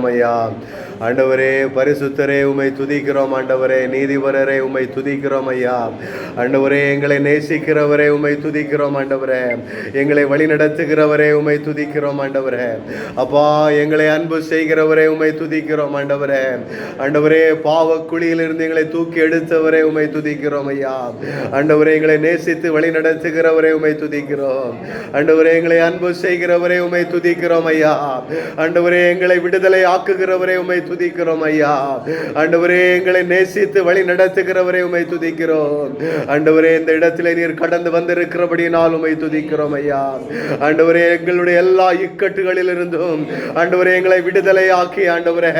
துதிக்கிறோம் ஐயா. ஆண்டவரே பரிசுத்தரே உம்மை துதிக்கிறோம். ஆண்டவரே நீதிபரரே உம்மை துதிக்கிறோம் ஐயா. ஆண்டவரே எங்களை நேசிக்கிறவரே உம்மை துதிக்கிறோம். ஆண்டவரே எங்களை வழி நடத்துகிறவரே உம்மை துதிக்கிறோம். ஆண்டவரே அப்பா எங்களை அன்பு செய்கிறவரே உம்மை துதிக்கிறோம். ஆண்டவரே ஆண்டவரே பாவ குழியிலிருந்து எங்களை தூக்கி எடுத்தவரே உம்மை துதிக்கிறோம் ஐயா. ஆண்டவரே எங்களை நேசித்து வழி நடத்துகிறவரே உம்மை துதிக்கிறோம். ஆண்டவரே எங்களை அன்பு செய்கிறவரே உம்மை துதிக்கிறோம் ஐயா. ஆண்டவரே எங்களை விடுதலை ஆக்குகிறவரே உம்மை துதிக்கிறோம் ஐயா. ஆண்டவரே எங்களை நேசித்து வழி நடத்துகிறவரே உம்மை துதிக்கிறோம். ஆண்டவரே இந்த இடத்திலே நீர் கடந்து வந்திருக்கிறபடியினால் உம்மை துதிக்கிறோம் ஐயா. ஆண்டவரே எங்களுடைய எல்லா இக்கட்டுகளில் இருந்தும் ஆண்டவரே எங்களை விடுதலை ஆக்கி ஆண்டவரே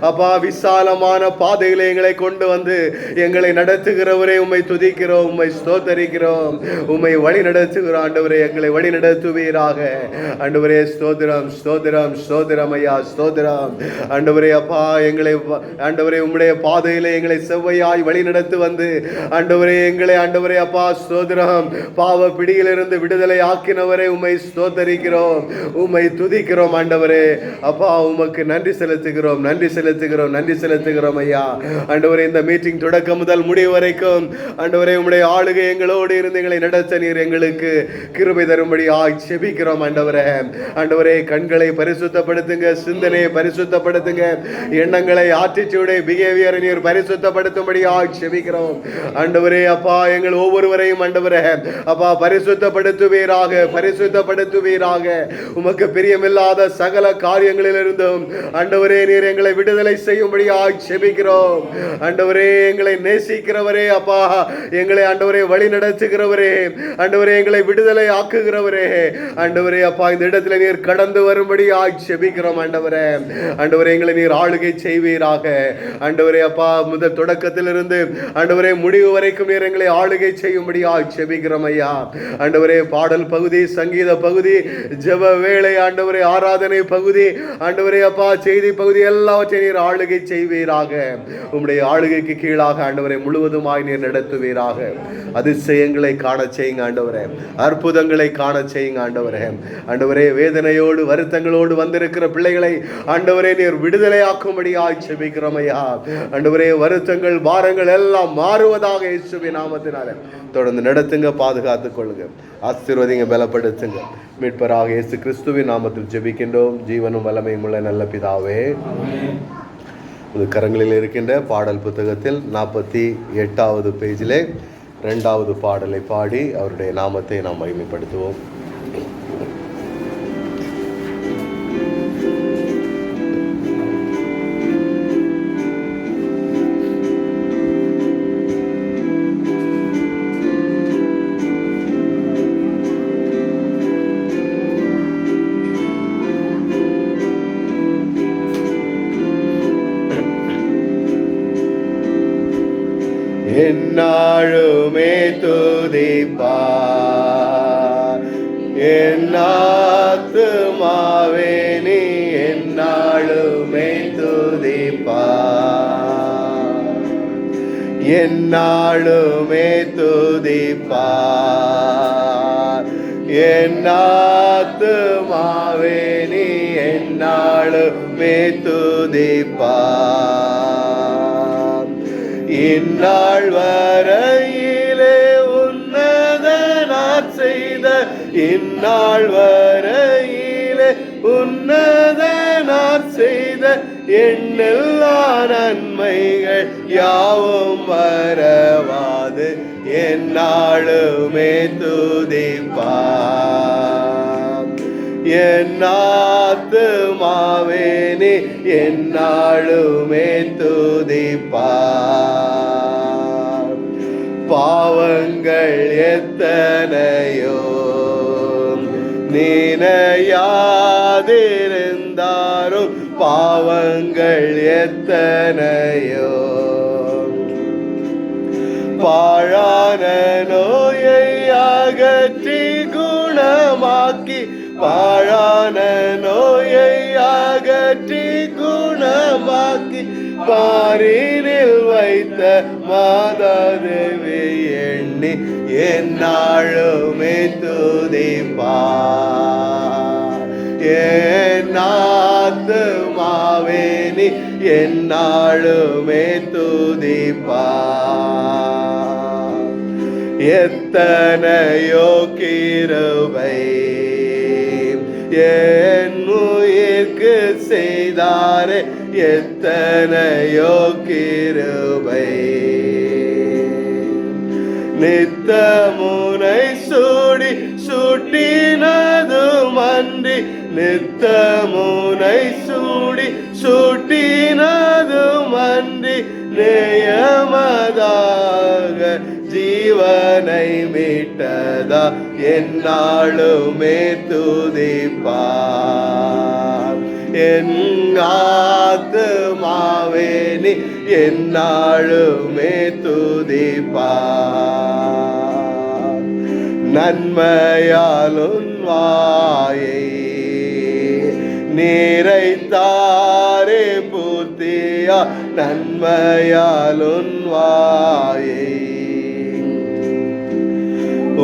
அப்பா விசாலமான பாதைகளை எங்களை கொண்டு வந்து எங்களை நடத்துகிறவரே உம்மை துதிக்கிறோம், உம்மை ஸ்தோத்தரிக்கிறோம், உம்மை வழி நடத்துகிறோம். ஆண்டவரே எங்களை வழி நடத்துவீராக. ஆண்டவரே ஸ்தோத்திரம் ஸ்தோத்திரம் ஸ்தோத்திரம் ஐயா ஸ்தோத்திரம். ஆண்டவரே அப்பா எங்களை ஆண்டவரே உம்முடைய பாதையிலே எங்களை செவ்வையாய் வழி நடத்து வந்து ஆண்டவரே எங்களை ஆண்டவரே அப்பா ஸ்தோத்திரம் பாவ பிடியிலிருந்து விடுதலை ஆக்கினவரே உம்மை ஸ்தோத்தரிக்கிறோம், உம்மை துதிக்கிறோம். ஆண்டவரே அப்பா உமக்கு நன்றி செலுத்துகிறோம், நன்றி செலுத்துகிறோம், நன்றி செலுத்துகிறோம் ஐயா. ஆண்டவரே இந்த மீட்டிங் தொடக்கம் முதல் முடிவு வரைக்கும் ஆண்டவரே உம்முடைய ஆளுகை எங்களோடு இருந்து எங்களை நடத்த நீர் எங்களுக்கு கிருபை தரும்படி செபிக்கிறோம். ஆண்டவரே ஆண்டவரே கண்களை பரிசுத்தப்படுத்துங்க, சிந்தனையை பரிசுத்தப்படுத்துங்க, எண்ணங்களை ஆட்டிடியூடை பிஹேவியரை நீர் பரிசுத்தப்படுத்தும்படியாக செபிக்கிறோம். ஆண்டவரே அப்பா எங்கள் ஒவ்வொருவரையும் ஆண்டவரே அப்பா பரிசுத்தப்படுத்துவீராக, பரிசுத்தப்படுத்துவீராக. உமக்கு பிரியமில்லாத சகல காரியங்களிலிருந்தும் ஆண்டவரே நீர் எங்களை விடுதலை செய்யும்படியாக செபிக்கிறோம். ஆண்டவரே எங்களை நேசிக்கிறவரே அப்பா எங்களை ஆண்டவரே வழி நடத்துகிறவரே ஆண்டவரே எங்களை விடுதலை ஆக்குகிறவரே ஆண்டவரே அப்பா இந்த இடத்துல நீர் கடந்து வரும்படியாக செபிக்கிறோம். ஆண்டவரே ஆண்டவரே எங்களை நீர் ஆளுகை செய்வீராக. ஆண்டவரே அப்பா முதல் தொடக்கத்திலிருந்து ஆண்டவரே முடிவு வரைக்கும் நீர் எங்களை ஆளுகை செய்யும்படியாக செபிக்கிறோம் ஐயா. ஆண்டவரே பாடல் பகுதி, சங்கீத பகுதி, ஜெப வேளை, ஆண்டவரே ஆராதனை பகுதி, ஆண்டவரே அப்பா செய்தி பகுதி எல்லாவற்றையும் நீர் ஆளுகை செய்வீராக. உம்முடைய ஆளுகைக்கு கீழாக ஆண்டவரை முழுவதுமாய் நீர் நடத்துவீராக. அதிசயங்களை காண செய்யுங்க ஆண்டவரே, அற்புதங்களை காண செய்யுங்க ஆண்டவரே. ஆண்டவரே வேதனையோடு வருத்தங்களோடு வந்திருக்கிற பிள்ளைகளை ஆண்டவரே நீர் விடுதலை ஆக்கும்படியாக செபிக்கிறோம் ஐயா. ஆண்டவரே வருத்தங்கள் பாரங்கள் எல்லாம் மாறுவதாக இயேசுவின் நாமத்தினாலே தொடர்ந்து நடத்துங்க, பாதுகாத்துக் கொள்ளுங்க, ஆசீர்வதிங்க, பலப்படுத்துங்க. மீட்பராக இயேசு கிறிஸ்துவின் நாமத்தில் ஜெபிக்கின்றோம் ஜீவனும் வல்லமையும் உள்ள நல்ல பிதாவே. கரங்களில் இருக்கின்ற பாடல் புத்தகத்தில் 48வது பேஜிலே 2வது பாடலை பாடி அவருடைய நாமத்தை நாம் மகிமைப்படுத்துவோம். என்னாலுமே துதிப்பார் என் ஆத்துமாவே நீ என்னாலுமே துதிப்பார் என்னாலுமே துதிப்பார் என் ஆத்துமாவே நீ என்னாலுமே துதிப்பார். இந்நாள் வரையிலே உன்னதனார் செய்த இந்நாள் வரையிலே உன்னதனார் செய்த எண்ணெல்லா நன்மைகள் யாவும் மறவாது எந்நாளுமே துதிப்பார். என் ஆத்துமாவே நீ எந்நாளுமே துதிப்பார். பாவங்கள் எத்தனையோ நினையாதிருந்தாரும் பாவங்கள் எத்தனையோ பாழான நோயை அகற்றி குணமாக்கி பாழான நோயை அகற்றி குணமாக்கி பாரினில் வைத்த மாதாதேவி எண்ணி எந்நாளுமே துதிப்பார். என் ஆத்துமா மாவேனி என்னாலுமே துதிப்பா. எத்தனையோ கிருபை என் உயிர்க்கு செய்தாரே, எத்தனையோ கிருபை. நித்தமுனை சூடி சூட்டினதும் அன்றி, நித்தமுனை சூடி சூட்டினதும் அன்றி, நேயமதாக ஜீவனை மீட்டதா என்னாலுமே துதிப்பார். என் ஆத்துமாவேனி என்னாலுமே துதிப்பார். நன்மையால் உன் வாயை நிறைத்தாரே பூர்த்தியா, நன்மையால் உன் வாயை.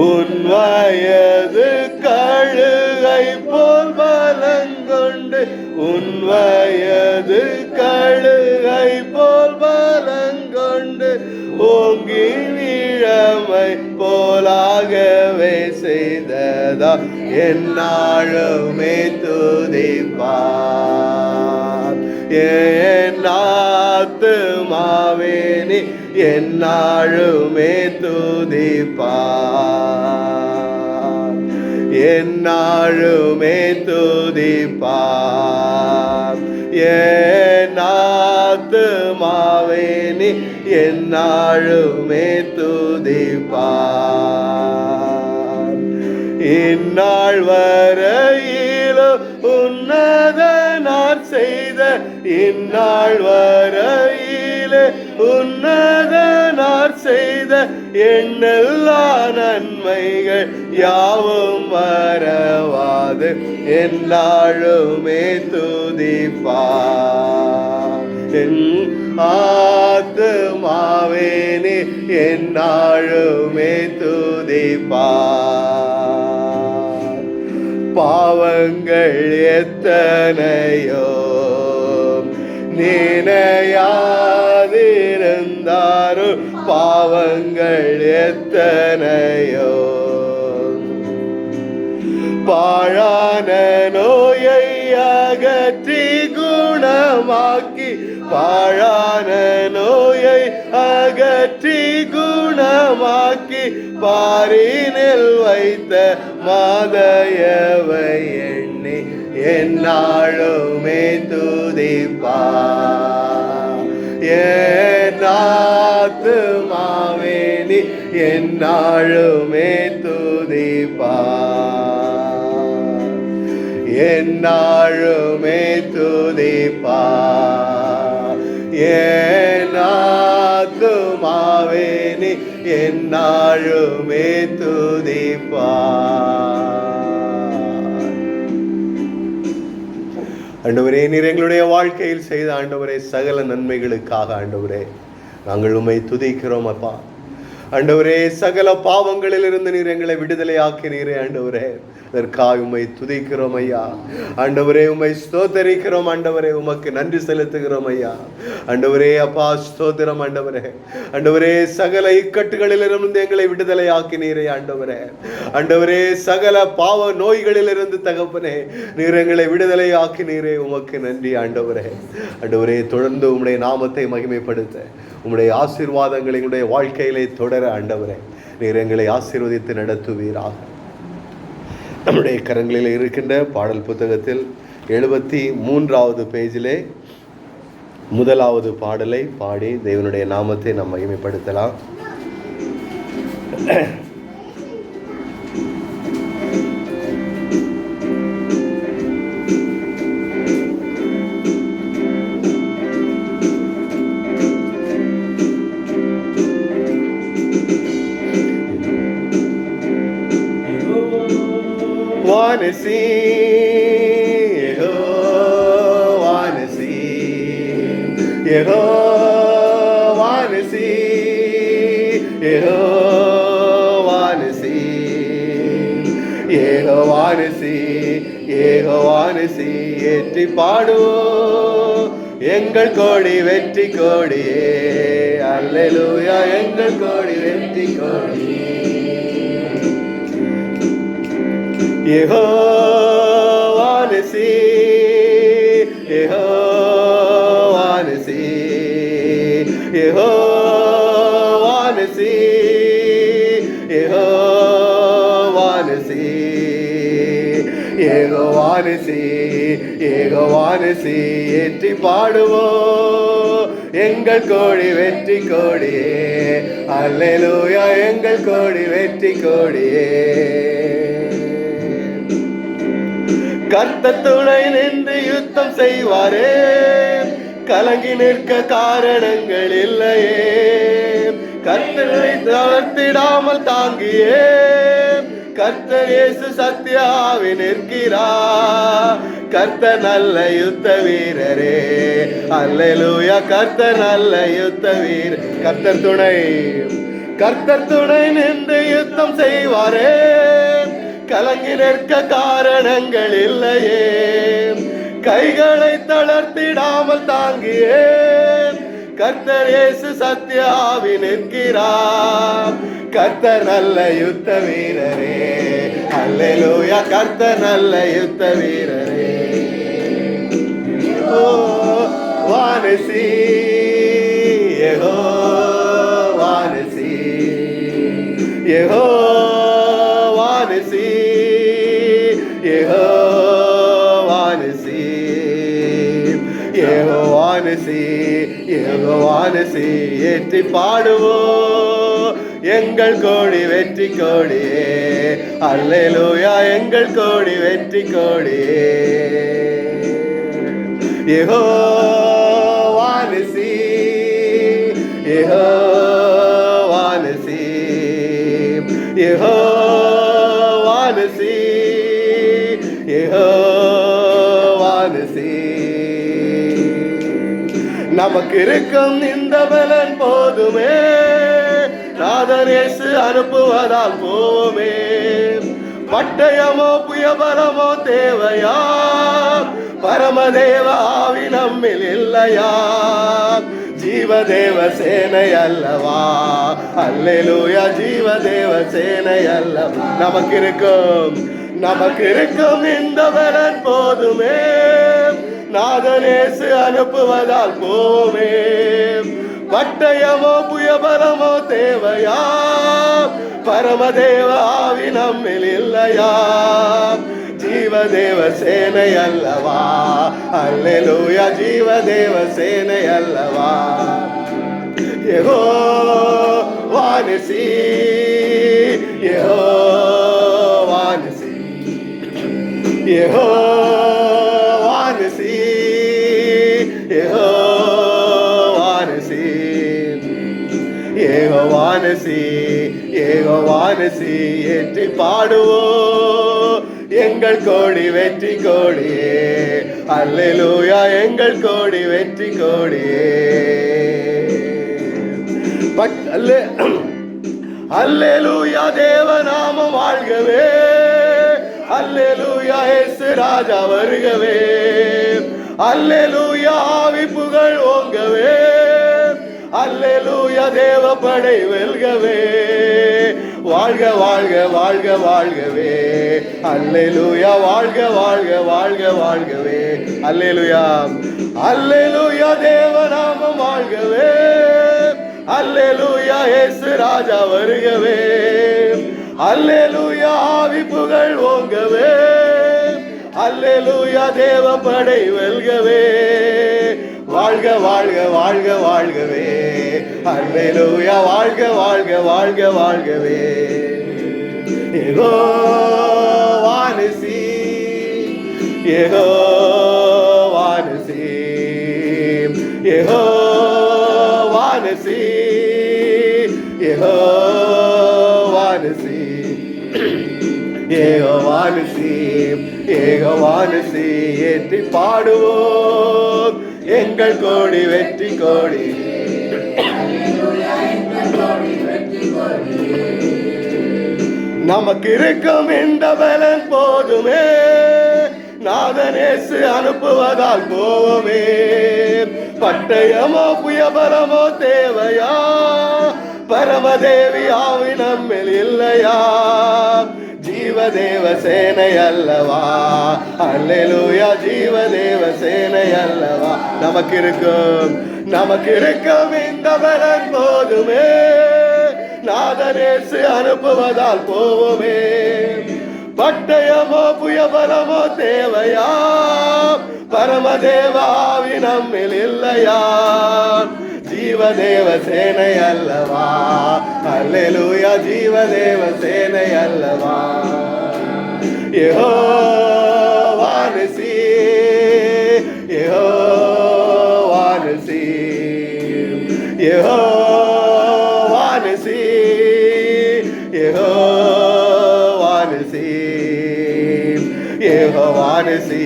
உன் வயது கழுகை போல் பலங்கொண்டு, உன் வயது கழுகை போல் பலங்கொண்டு, ஓங்கி வீழமை போலாகவே செய்ததா என்னாலுமே துதிப்பார். என் ஆத்துமாவேனி என்னாலுமே துதிப்பார். என்னாலுமே துதிப்பார். என் ஆத்துமாவேனி என்னாலுமே துதிப்பார். இந்நாள் வரையிலோ உன்னதனார் செய்த, இந்நாள் வரையிலே உன்னதனார் செய்த எண்ணெல்லா நன்மைகள் யாவும் மறவாது என்னாலுமே துதிப்பார். என் ஆத்துமாவேனே என்னாலுமே துதிப்பார். பாவங்கள் எத்தனையோ நினையாதிருந்தாரோ, பாவங்கள் எத்தனையோ. பாழான நோயை அகற்றி குணமாக்கி, பாழான நோயை அகற்றி குணமாக்கி, பாரினில் வைத்த மாதயவை எண்ணி என்னாலுமே துதிப்பார். என் ஆத்துமாவேனி என்னாலுமே துதிப்பார். என்னாலுமே துதிப்பார். என் ஆத்துமாவேனி என்னாலுமே துதிப்பார். ஆண்டவரே, நீர் எங்களுடைய வாழ்க்கையில் செய்த ஆண்டவரே சகல நன்மைகளுக்காக ஆண்டவரே நாங்கள் உம்மை துதிக்கிறோம் அப்பா. ஆண்டவரே, சகல பாவங்களில் இருந்து நீர் எங்களை விடுதலை ஆக்கினீரே ஆண்டவரே, அதற்காக உம்மை துதிக்கிறோம் ஐயா. ஆண்டவரே, உம்மை ஸ்தோத்தரிக்கிறோம் ஆண்டவரே, உமக்கு நன்றி செலுத்துகிறோம் ஐயா. ஆண்டவரே அப்பா ஸ்தோத்திரம் ஆண்டவரே. ஆண்டவரே, சகல இக்கட்டுகளிலிருந்து எங்களை விடுதலை ஆக்கினீரே ஆண்டவரே. ஆண்டவரே, சகல பாவ நோய்களிலிருந்து தகப்பனே நீர் எங்களை விடுதலை ஆக்கினீரே, உமக்கு நன்றி ஆண்டவரே. ஆண்டவரே, தொடர்ந்து உம்முடைய நாமத்தை மகிமைப்படுத்த உம்முடைய ஆசீர்வாதங்கள் எங்களுடைய வாழ்க்கையிலே தொடர ஆண்டவரே நீர் எங்களை ஆசீர்வதித்து நடத்துவீராக. நம்முடைய கரங்களில் இருக்கின்ற பாடல் புத்தகத்தில் 73வது பேஜிலே முதலாவது பாடலை பாடி தேவனுடைய நாமத்தை நாம் மகிமைப்படுத்தலாம். Wanna see, oh, wanna see, oh, wanna see, oh, wanna see, oh, wanna see, oh, wanna see. ஏற்றி பாடுவோம் எங்கள் கோடி வெற்றி கோடியே, அல்லேலூயா எங்கள் கோடி வெற்றி கோடியே. யெகோவா நிசி, யெகோவா நிசி, யெகோவா நிசி, யெகோவா நிசி, யெகோவா நிசி, யெகோவா நிசி. ஏற்றி பாடுவோம் எங்கள் கோடி வெற்றி கோடியே, அல்லேலூயா எங்கள் கோடி வெற்றி கோடியே. கர்த்தர் துணை நின்று யுத்தம் செய்வாரே, கலங்கி நிற்க காரணங்கள் இல்லையே. கர்த்தரை தளர்த்திடாமல் தாங்கியே, கர்த்தர் இயேசு சத்தியாவி நிற்கிறார். கர்த்தர் நல்ல யுத்த வீரரே, அல்லேலூயா கர்த்தர் நல்ல யுத்த வீரர். கர்த்தர் துணை நின்று யுத்தம் செய்வாரே, கலங்கி நிற்க காரணங்கள் இல்லையே. கைகளை தளர்த்திடாமல் தாங்கியே, கர்த்தர் இயேசு சத்திய ஆவி நிற்கிறார். கர்த்தர் நல்ல யுத்த வீரரே, அல்லேலூயா கர்த்தர் நல்ல யுத்த வீரரே. ஓ வானசி, யெகோவா நிசி, யெகோவா நிசி, யெகோவா நிசி, யெகோவா நிசி, யெகோவா நிசி. ஏற்றி பாடுவோம் எங்கள் கோடி வெற்றி கோடியே, அல்லேலூயா எங்கள் கோடி வெற்றி கோடியே. யெகோவா நிசி, யெகோவா நிசி, யெகோவா நிசி, யெகோவா நிசி. நமக்கு இருக்கும் இந்த பலன் போதுமே, நாதர் இயேசு அனுப்புவதால் போவோமே. பட்டயமோ புயபலமோ தேவையா, பரமதேவ ஆவி நம்மில் இல்லையா. ஜீவதேவ சேனை அல்லவா, அல்லேலூயா ஜீவதேவ சேனை அல்லவா. நமக்கு இருக்கும் இந்த பலன் போதுமே, நாதர் இயேசு அனுப்புவதால் போவோமே. பட்டயமோ புயபலமோ தேவையா, பரமதேவ ஆவி நம்மில் இல்லையா. ஜீவதேவ சேனை அல்லவா, அல்லேலூயா ஜீவதேவ சேனை அல்லவா. யெகோவா நிசி, யெகோவா நிசி, யெகோவா நிசி, யெகோவா நிசி, யெகோவா நிசி, யெகோவா நிசி. ஏற்றி பாடுவோம் எங்கள் கோடி வெற்றி கோடியே, அல்லேலூயா எங்கள் கோடி வெற்றி கோடியே. அல்லேலூயா தேவநாமம் வாழ்கவே, அல்லேலூயா இயேசு ராஜா வருகவே. அல்லேலூயா ஆவி புகழ் ஓங்கவே, அல்லேலூயா தேவ படை வெல்கவே. வாழ்க வாழ்க வாழ்க வாழ்கவே, அல்லேலூயா வாழ்க வாழ்க வாழ்க வாழ்கவே. அல்லேலூயா அல்லேலூயா தேவநாமம் வாழ்கவே, அல்லேலூயா இயேசு ராஜா வருகவே. அல்லேலூயா ஆவி புகழ் ஓங்கவே, அல்லேலூயா தேவ படை வெல்கவே. வாழ்க வாழ்க வாழ்க வாழ்கவே, அல்லேலூயா வாழ்க வாழ்க வாழ்க வாழ்கவே. யெகோவா நிசி, யெகோவா நிசி, யெகோவா நிசி, யெகோவா நிசி, யெகோவா நிசி, யெகோவா நிசி. ஏற்றி பாடுவோம் எங்கள் கோடி வெற்றி கோடி. நமக்கு இருக்கும் இந்த பலன் போதுமே, நாதனேசு அனுப்புவதால் போவோமே. பட்டயமோ புயபலமோ தேவையா? பரமதேவி ஆவி நம்மில் இல்லையா? ஜீவதேவ சேனை அல்லவா? அல்லேலூயா, ஜீவதேவ சேனை அல்லவா? நமக்கு இருக்கும் இந்த பலன் போதுமே. நாதனேசு அனுப்புவதால் போவோமே. பட்டயமோ புயபலமோ தேவையா? பரமதேவ ஆவி நம்மில் இல்லையா? ஜீவதேவ சேனை அல்லவா? அல்லேலூயா, ஜீவதேவ சேனை அல்லவா? யெகோவா நிசி, யெகோவா நிசி, யெகோவா நிசி, யெகோவா நிசி, யெகோவா நிசி,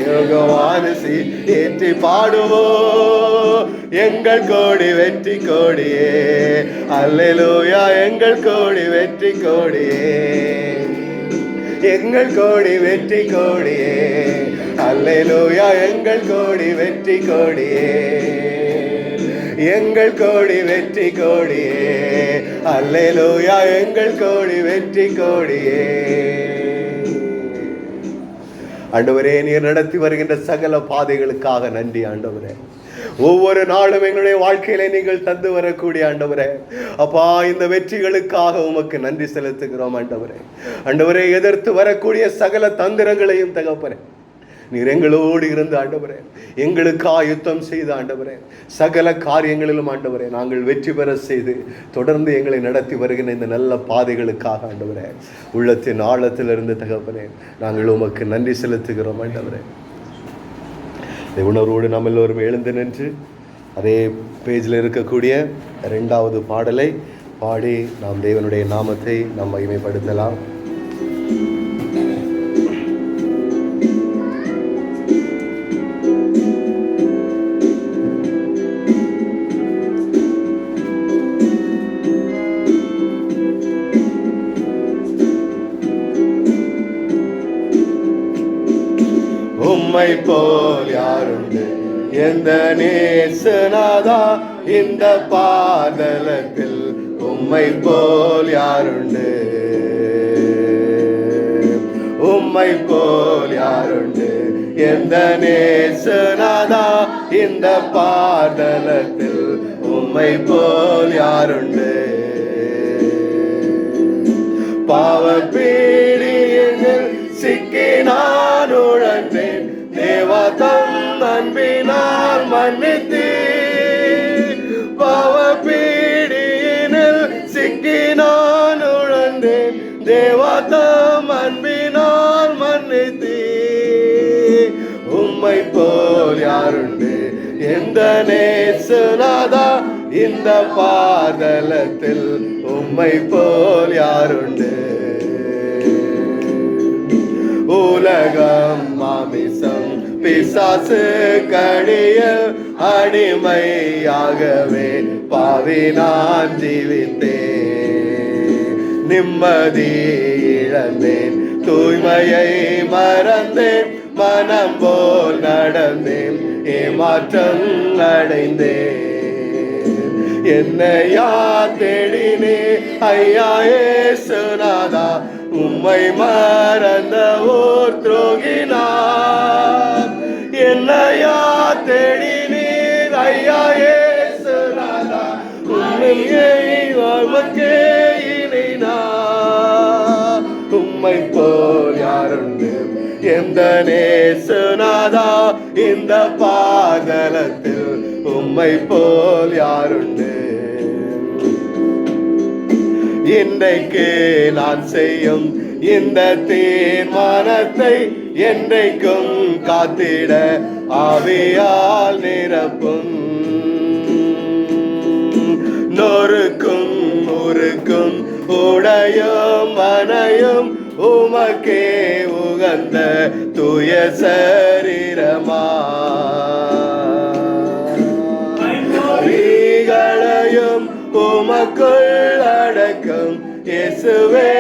யெகோவா நிசி. ஏற்றி பாடுவோம் எங்கள் கோடி வெற்றி கோடியே. அல்லேலூயா, எங்கள் கோடி வெற்றி கோடியே, எங்கள் கோடி வெற்றி கோடியே. அல்லேலூயா, எங்கள் கோடி வெற்றி கோடியே, எங்கள் கோடி வெற்றி கோடியே. அல்லேலூயா, எங்கள் கோடி வெற்றி கோடியே. ஆண்டவரே, நீர் நடத்தி வருகின்ற சகல பாதைகளுக்காக நன்றி ஆண்டவரே. ஒவ்வொரு நாளும் எங்களுடைய வாழ்க்கையில நீங்கள் தந்து வரக்கூடிய ஆண்டவரே, அப்பா, இந்த வெற்றிகளுக்காக உமக்கு நன்றி செலுத்துகிறோம் ஆண்டவரே. ஆண்டவரே, எதிர்த்து வரக்கூடிய சகல தந்திரங்களையும் தகப்பனே, நீர் எங்களோடு இருந்து ஆண்டவரே, எங்களுக்காக யுத்தம் செய்த ஆண்டவரே, சகல காரியங்களிலும் ஆண்டவரே நாங்கள் வெற்றி பெற செய்து தொடர்ந்து எங்களை நடத்தி வருகின்ற இந்த நல்ல பாதைகளுக்காக ஆண்டவரே, உள்ளத்தின் ஆழத்திலிருந்து தகப்பனே நாங்கள் உமக்கு நன்றி செலுத்துகிறோம் ஆண்டவரே. இந்த உணர்வோடு நாம் எல்லோரும் எழுந்து நின்று அதே பேஜில் இருக்கக்கூடிய 2வது பாடலை பாடி நாம் தேவனுடைய நாமத்தை நாம் மகிமைப்படுத்தலாம். உம்மை போல் யாருண்டு எந்த நேசநாதா இந்த பாதலத்தில்? உம்மை போல் யாருண்டு? உம்மை போல் யாருண்டு எந்த நேசநாதா இந்த பாதலத்தில்? உம்மை போல் யாருண்டு? பாவ பீடியில் சிக்கி நான் உழன்றேன், தேவா தம் அன்பினால் மன்னித்தீ. பாவ பீடியினில் சிக்கி நான் உழன்றேன், தேவா தம் அன்பினால் மன்னித்தீ. உம்மை போல் யாருண்டு எந்த நேசநாதா இந்த பாதலத்தில்? உம்மை போல் யாருண்டு? உலகம் மாமிசம் பிசாசு கடியல் அடிமையாகவே பாவி நான் ஜீவித்தேன். நிம்மதி இழந்தேன், தூய்மையை மறந்தேன், மனம் போல் நடந்தேன், ஏமாற்றம் அடைந்தேன். என்னையா தேடினே ஐயா ஏசுநாதா, உம்மை மறந்த ஓர் துரோகினார். என்னையா தேடினீர் ஐயா ஏசுநாதா, உம்மை வாழ்வக்கே இணைனார். உம்மை போல் யாருண்டு எந்த நேசநாதா இந்த பாதலத்தில்? உம்மை போல் யாருண்டு? இன்றைக்கு நான் செய்யும் இந்த தீர்மானத்தை என்றைக்கும் காத்திட ஆவியால் நிரப்பும். நொறுக்கும் முறுக்கும் உடையும் மனையும் உமக்கே உகந்த தூய சரீரமா. ீகளையும் உமக்குள் அடக்கும் இயேசுவே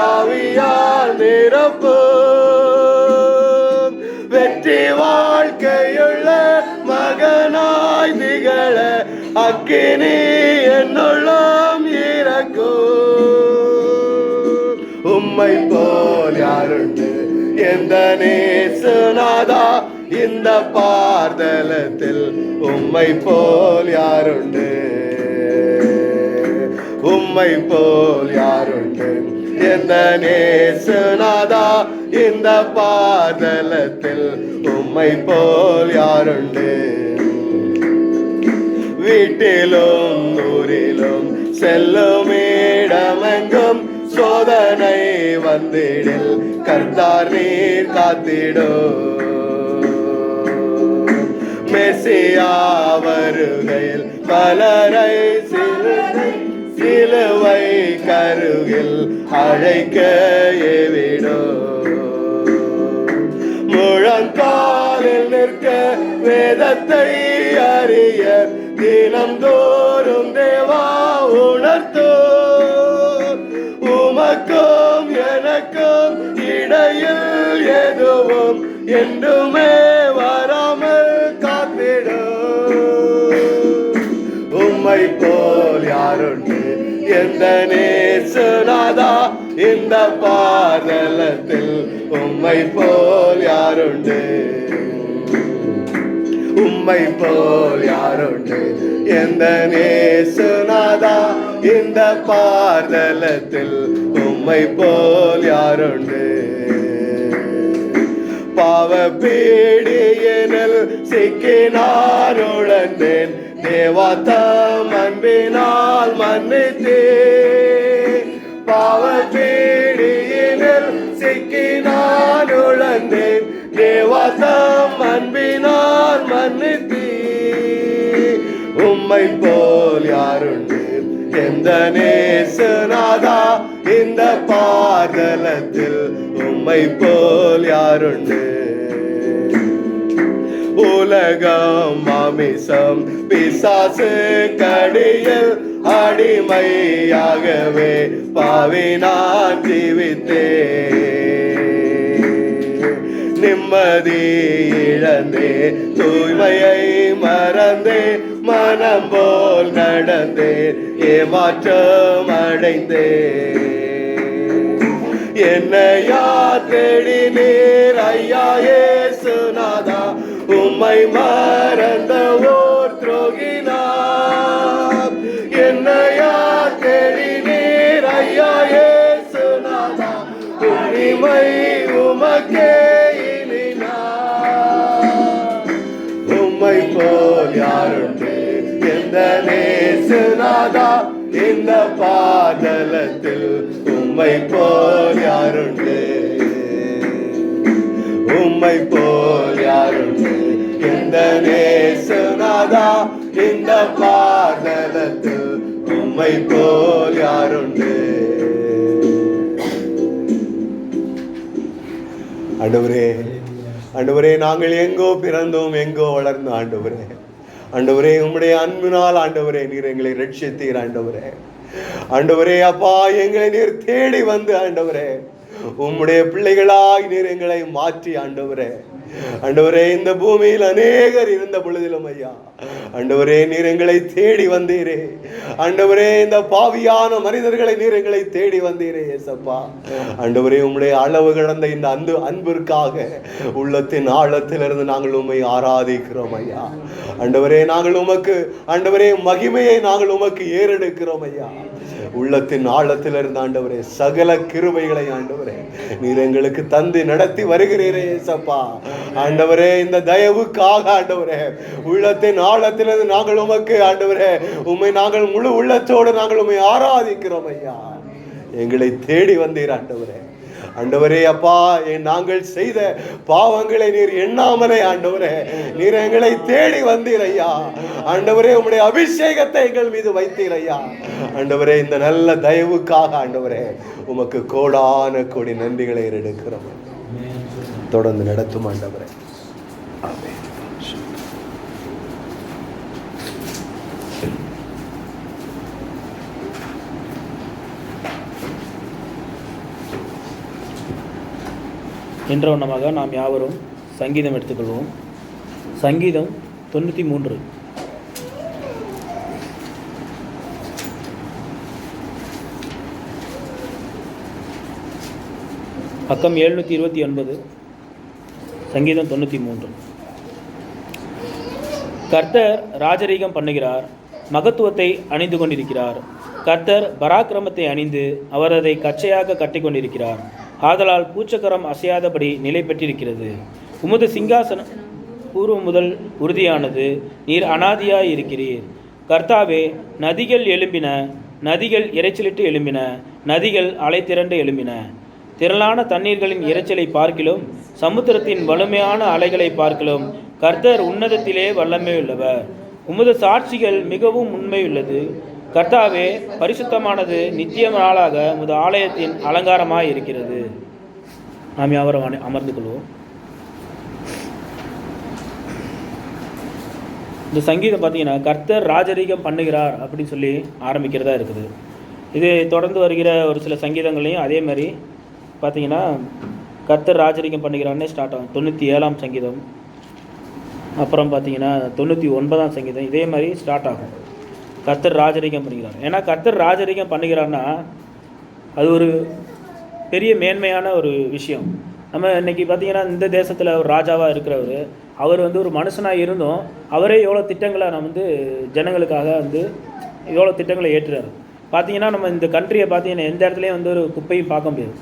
ஆவியால் நிரப்பும். வாழ்க்கையுள்ள மகனாய் திகழ அக்கினி என்னுள்ளம் இறக்கும். உம்மை போல் யாருண்டு எந்த நேசநாதா இந்த பார்தலத்தில், உம்மை போல் யாருண்டு, உம்மை போல் யாருண்டு எந்த நேசநாதா இந்த பார்தலத்தில், உம்மை போல் யாருண்டு. வீட்டிலும் ஊரிலும் செல்லும் இடமெங்கும் சோதனை வந்திடில் கர்த்தார் நீர் காத்திடும். மெசியா வருகையில் பலரை சிலுவை கருகில் அழைக்க ஏவிடும். முழங்காலில் நிற்க வேதத்தை அறிய தினம்தோறும் தேவா உணர்த்தோ. உமக்கும் எனக்கும் இடையில் எதுவும் என்றுமே வராமல் காத்திடும். உம்மை போல் யாருண்டு எந்த நேசநாதா இந்த பார்தலத்தில், உம்மை போல் யாருண்டு, உம்மை போல் யாருண்டு எந்த நேசநாதா இந்த பார்தலத்தில், உம்மை போல் யாருண்டு. பாவ பீடியனில் சிக்கினார் உழந்தேன், தேவா தம் அன்பினால் மன்னித்தே. பாவ பீடியனில் சிக்கினார் உழந்தேன், தேவா தம் அன்பினால் மன்னித்தே. உம்மை போல் யாருண்டு எந்த நேசநாதா இந்த பார்தலத்தில், உம்மை போல் யாருண்டு. உலகம் மாமிசம் பிசாசு கடியில் அடிமையாகவே பாவி நான் ஜீவித்தே. நிம்மதி இழந்தே தூய்மையை மறந்தே மனம் போல் நடந்தே ஏமாற்றம் அடைந்தே. என்னையா தேடினீர் ஐயா இயேசுநாதா, உம்மை மறந்த ஓர் துரோகினார். என்னையா தேடினீர் ஐயா இயேசுநாதா, உரிமை உமக்கே இனினார். உம்மை போல் யாருண்டு எந்த நேசநாதா இந்த பார்தலத்தில், உம்மை போல் யாருண்டு, உம்மை போல் யாருண்டு எந்த நேசநாதா இந்த பார்தலத்தில், உம்மை போல் யாருண்டு. ஆண்டவரே, ஆண்டவரே, நாங்கள் எங்கோ பிறந்தோம், எங்கோ வளர்ந்தோம். ஆண்டவரே, ஆண்டவரே, உம்முடைய அன்பினால் ஆண்டவரே நீர் எங்களை ரட்சித்தீர். ஆண்டவரே, ஆண்டவரே அப்பா, எங்களை நீர் தேடி வந்து ஆண்டவரே உம்முடைய பிள்ளைகளாய் நீர் எங்களை மாற்றி ஆண்டவரே, ஆண்டவரே இந்த பூமியில் அநேகர் இருந்த பொழுதிலும் ஐயா ஆண்டவரே நீர் எங்களை தேடி வந்தீரே. ஆண்டவரே இந்த பாவியான மனிதர்களை நீர் எங்களை தேடி வந்தீரே ஏசப்பா. ஆண்டவரே உம்முடைய அளவு கடந்த இந்த அன்பிற்காக உள்ளத்தின் ஆழத்திலிருந்து நாங்கள் உம்மை ஆராதிக்கிறோம் ஐயா. ஆண்டவரே நாங்கள் உமக்கு ஆண்டவரே மகிமையை நாங்கள் உமக்கு ஏறெடுக்கிறோம் ஐயா. உள்ளத்தின் ஆழத்திலிருந்து ஆண்டவரே சகல கிருபைகளை ஆண்டவரே நீர் எங்களுக்கு தந்து நடத்தி வருகிறீரே ஏசப்பா. ஆண்டவரே இந்த தயவுக்காக ஆண்டவரே உள்ளத்தின் ஆழத்திலிருந்து நாங்கள் உமக்கு ஆண்டவரே உம்மை நாங்கள் முழு உள்ளத்தோடு நாங்கள் உம்மை ஆராதிக்கிறோம் ஐயா. எங்களை தேடி வந்தீர் ஆண்டவரே. ஆண்டவரே அப்பா, நாங்கள் செய்த பாவங்களை நீர் எண்ணாமலே ஆண்டவரே நீர் எங்களை தேடி வந்தீர் ஐயா. ஆண்டவரே உம்முடைய அபிஷேகத்தை எங்கள் மீது வைத்தீர் ஐயா. ஆண்டவரே இந்த நல்ல தயவுக்காக ஆண்டவரே உமக்கு கோடான கோடி நன்றிகளை எடுக்கிறோம். தொடர்ந்து நடத்தும் ஆண்டவரே. ஆமென். என்ற வண்ணமாக நாம் யாவரும் சங்கீதம் எடுத்துக்கொள்வோம். சங்கீதம் 93, பக்கம் 729. சங்கீதம் 93. கர்த்தர் ராஜரீகம் பண்ணுகிறார், மகத்துவத்தை அணிந்து கொண்டிருக்கிறார். கர்த்தர் பராக்கிரமத்தை அணிந்து அவர் அதை கச்சையாக கட்டி கொண்டிருக்கிறார். ஆதலால் பூச்சக்கரம் அசையாதபடி நிலை பெற்றிருக்கிறது. உமது சிங்காசனம் பூர்வம் முதல் உறுதியானது, நீர் அனாதியாய் இருக்கிறீர். கர்த்தாவே, நதிகள் எழும்பின, நதிகள் இரைச்சலிட்டு எழும்பின, நதிகள் அலை திரண்டு எழும்பின. திரளான தண்ணீர்களின் இரைச்சலை பார்க்கிலும் சமுத்திரத்தின் வலிமையான அலைகளை பார்க்கிலும் கர்த்தர் உன்னதத்திலே வல்லமையுள்ளவர். உமது சாட்சிகள் மிகவும் உண்மையுள்ளது. கர்த்தாவே, பரிசுத்தமானது நித்திய நாளாக உமது ஆலயத்தின் அலங்காரமாய் இருக்கிறது. நாம் யாவரும் அமர்ந்து கொள்வோம். இந்த சங்கீதம் பார்த்தீங்கன்னா கர்த்தர் ராஜரீகம் பண்ணுகிறார் அப்படின்னு சொல்லி ஆரம்பிக்கிறதா இருக்குது. இது தொடர்ந்து வருகிற ஒரு சில சங்கீதங்களையும் அதே மாதிரி பார்த்தீங்கன்னா கர்த்தர் ராஜரீகம் பண்ணுகிறான்னே ஸ்டார்ட் ஆகும். 97ஆம் சங்கீதம், அப்புறம் பார்த்தீங்கன்னா 99ஆம் சங்கீதம், இதே மாதிரி ஸ்டார்ட் ஆகும். கர்த்தர் ராஜரீகம் பண்ணுகிறார். ஏன்னா கர்த்தர் ராஜரீகம் பண்ணுகிறார்னா அது ஒரு பெரிய மேன்மையான ஒரு விஷயம். நம்ம இன்றைக்கி பார்த்திங்கன்னா இந்த தேசத்தில் ஒரு ராஜாவாக இருக்கிறவர், அவர் ஒரு மனுஷனாக இருந்தும் அவரே எவ்வளோ திட்டங்களை நம்ம ஜனங்களுக்காக எவ்வளோ திட்டங்களை ஏற்றுறாரு. பார்த்திங்கன்னா நம்ம இந்த கண்ட்ரியை பார்த்திங்கன்னா எந்த இடத்துலையும் ஒரு குப்பையும் பார்க்க முடியாது.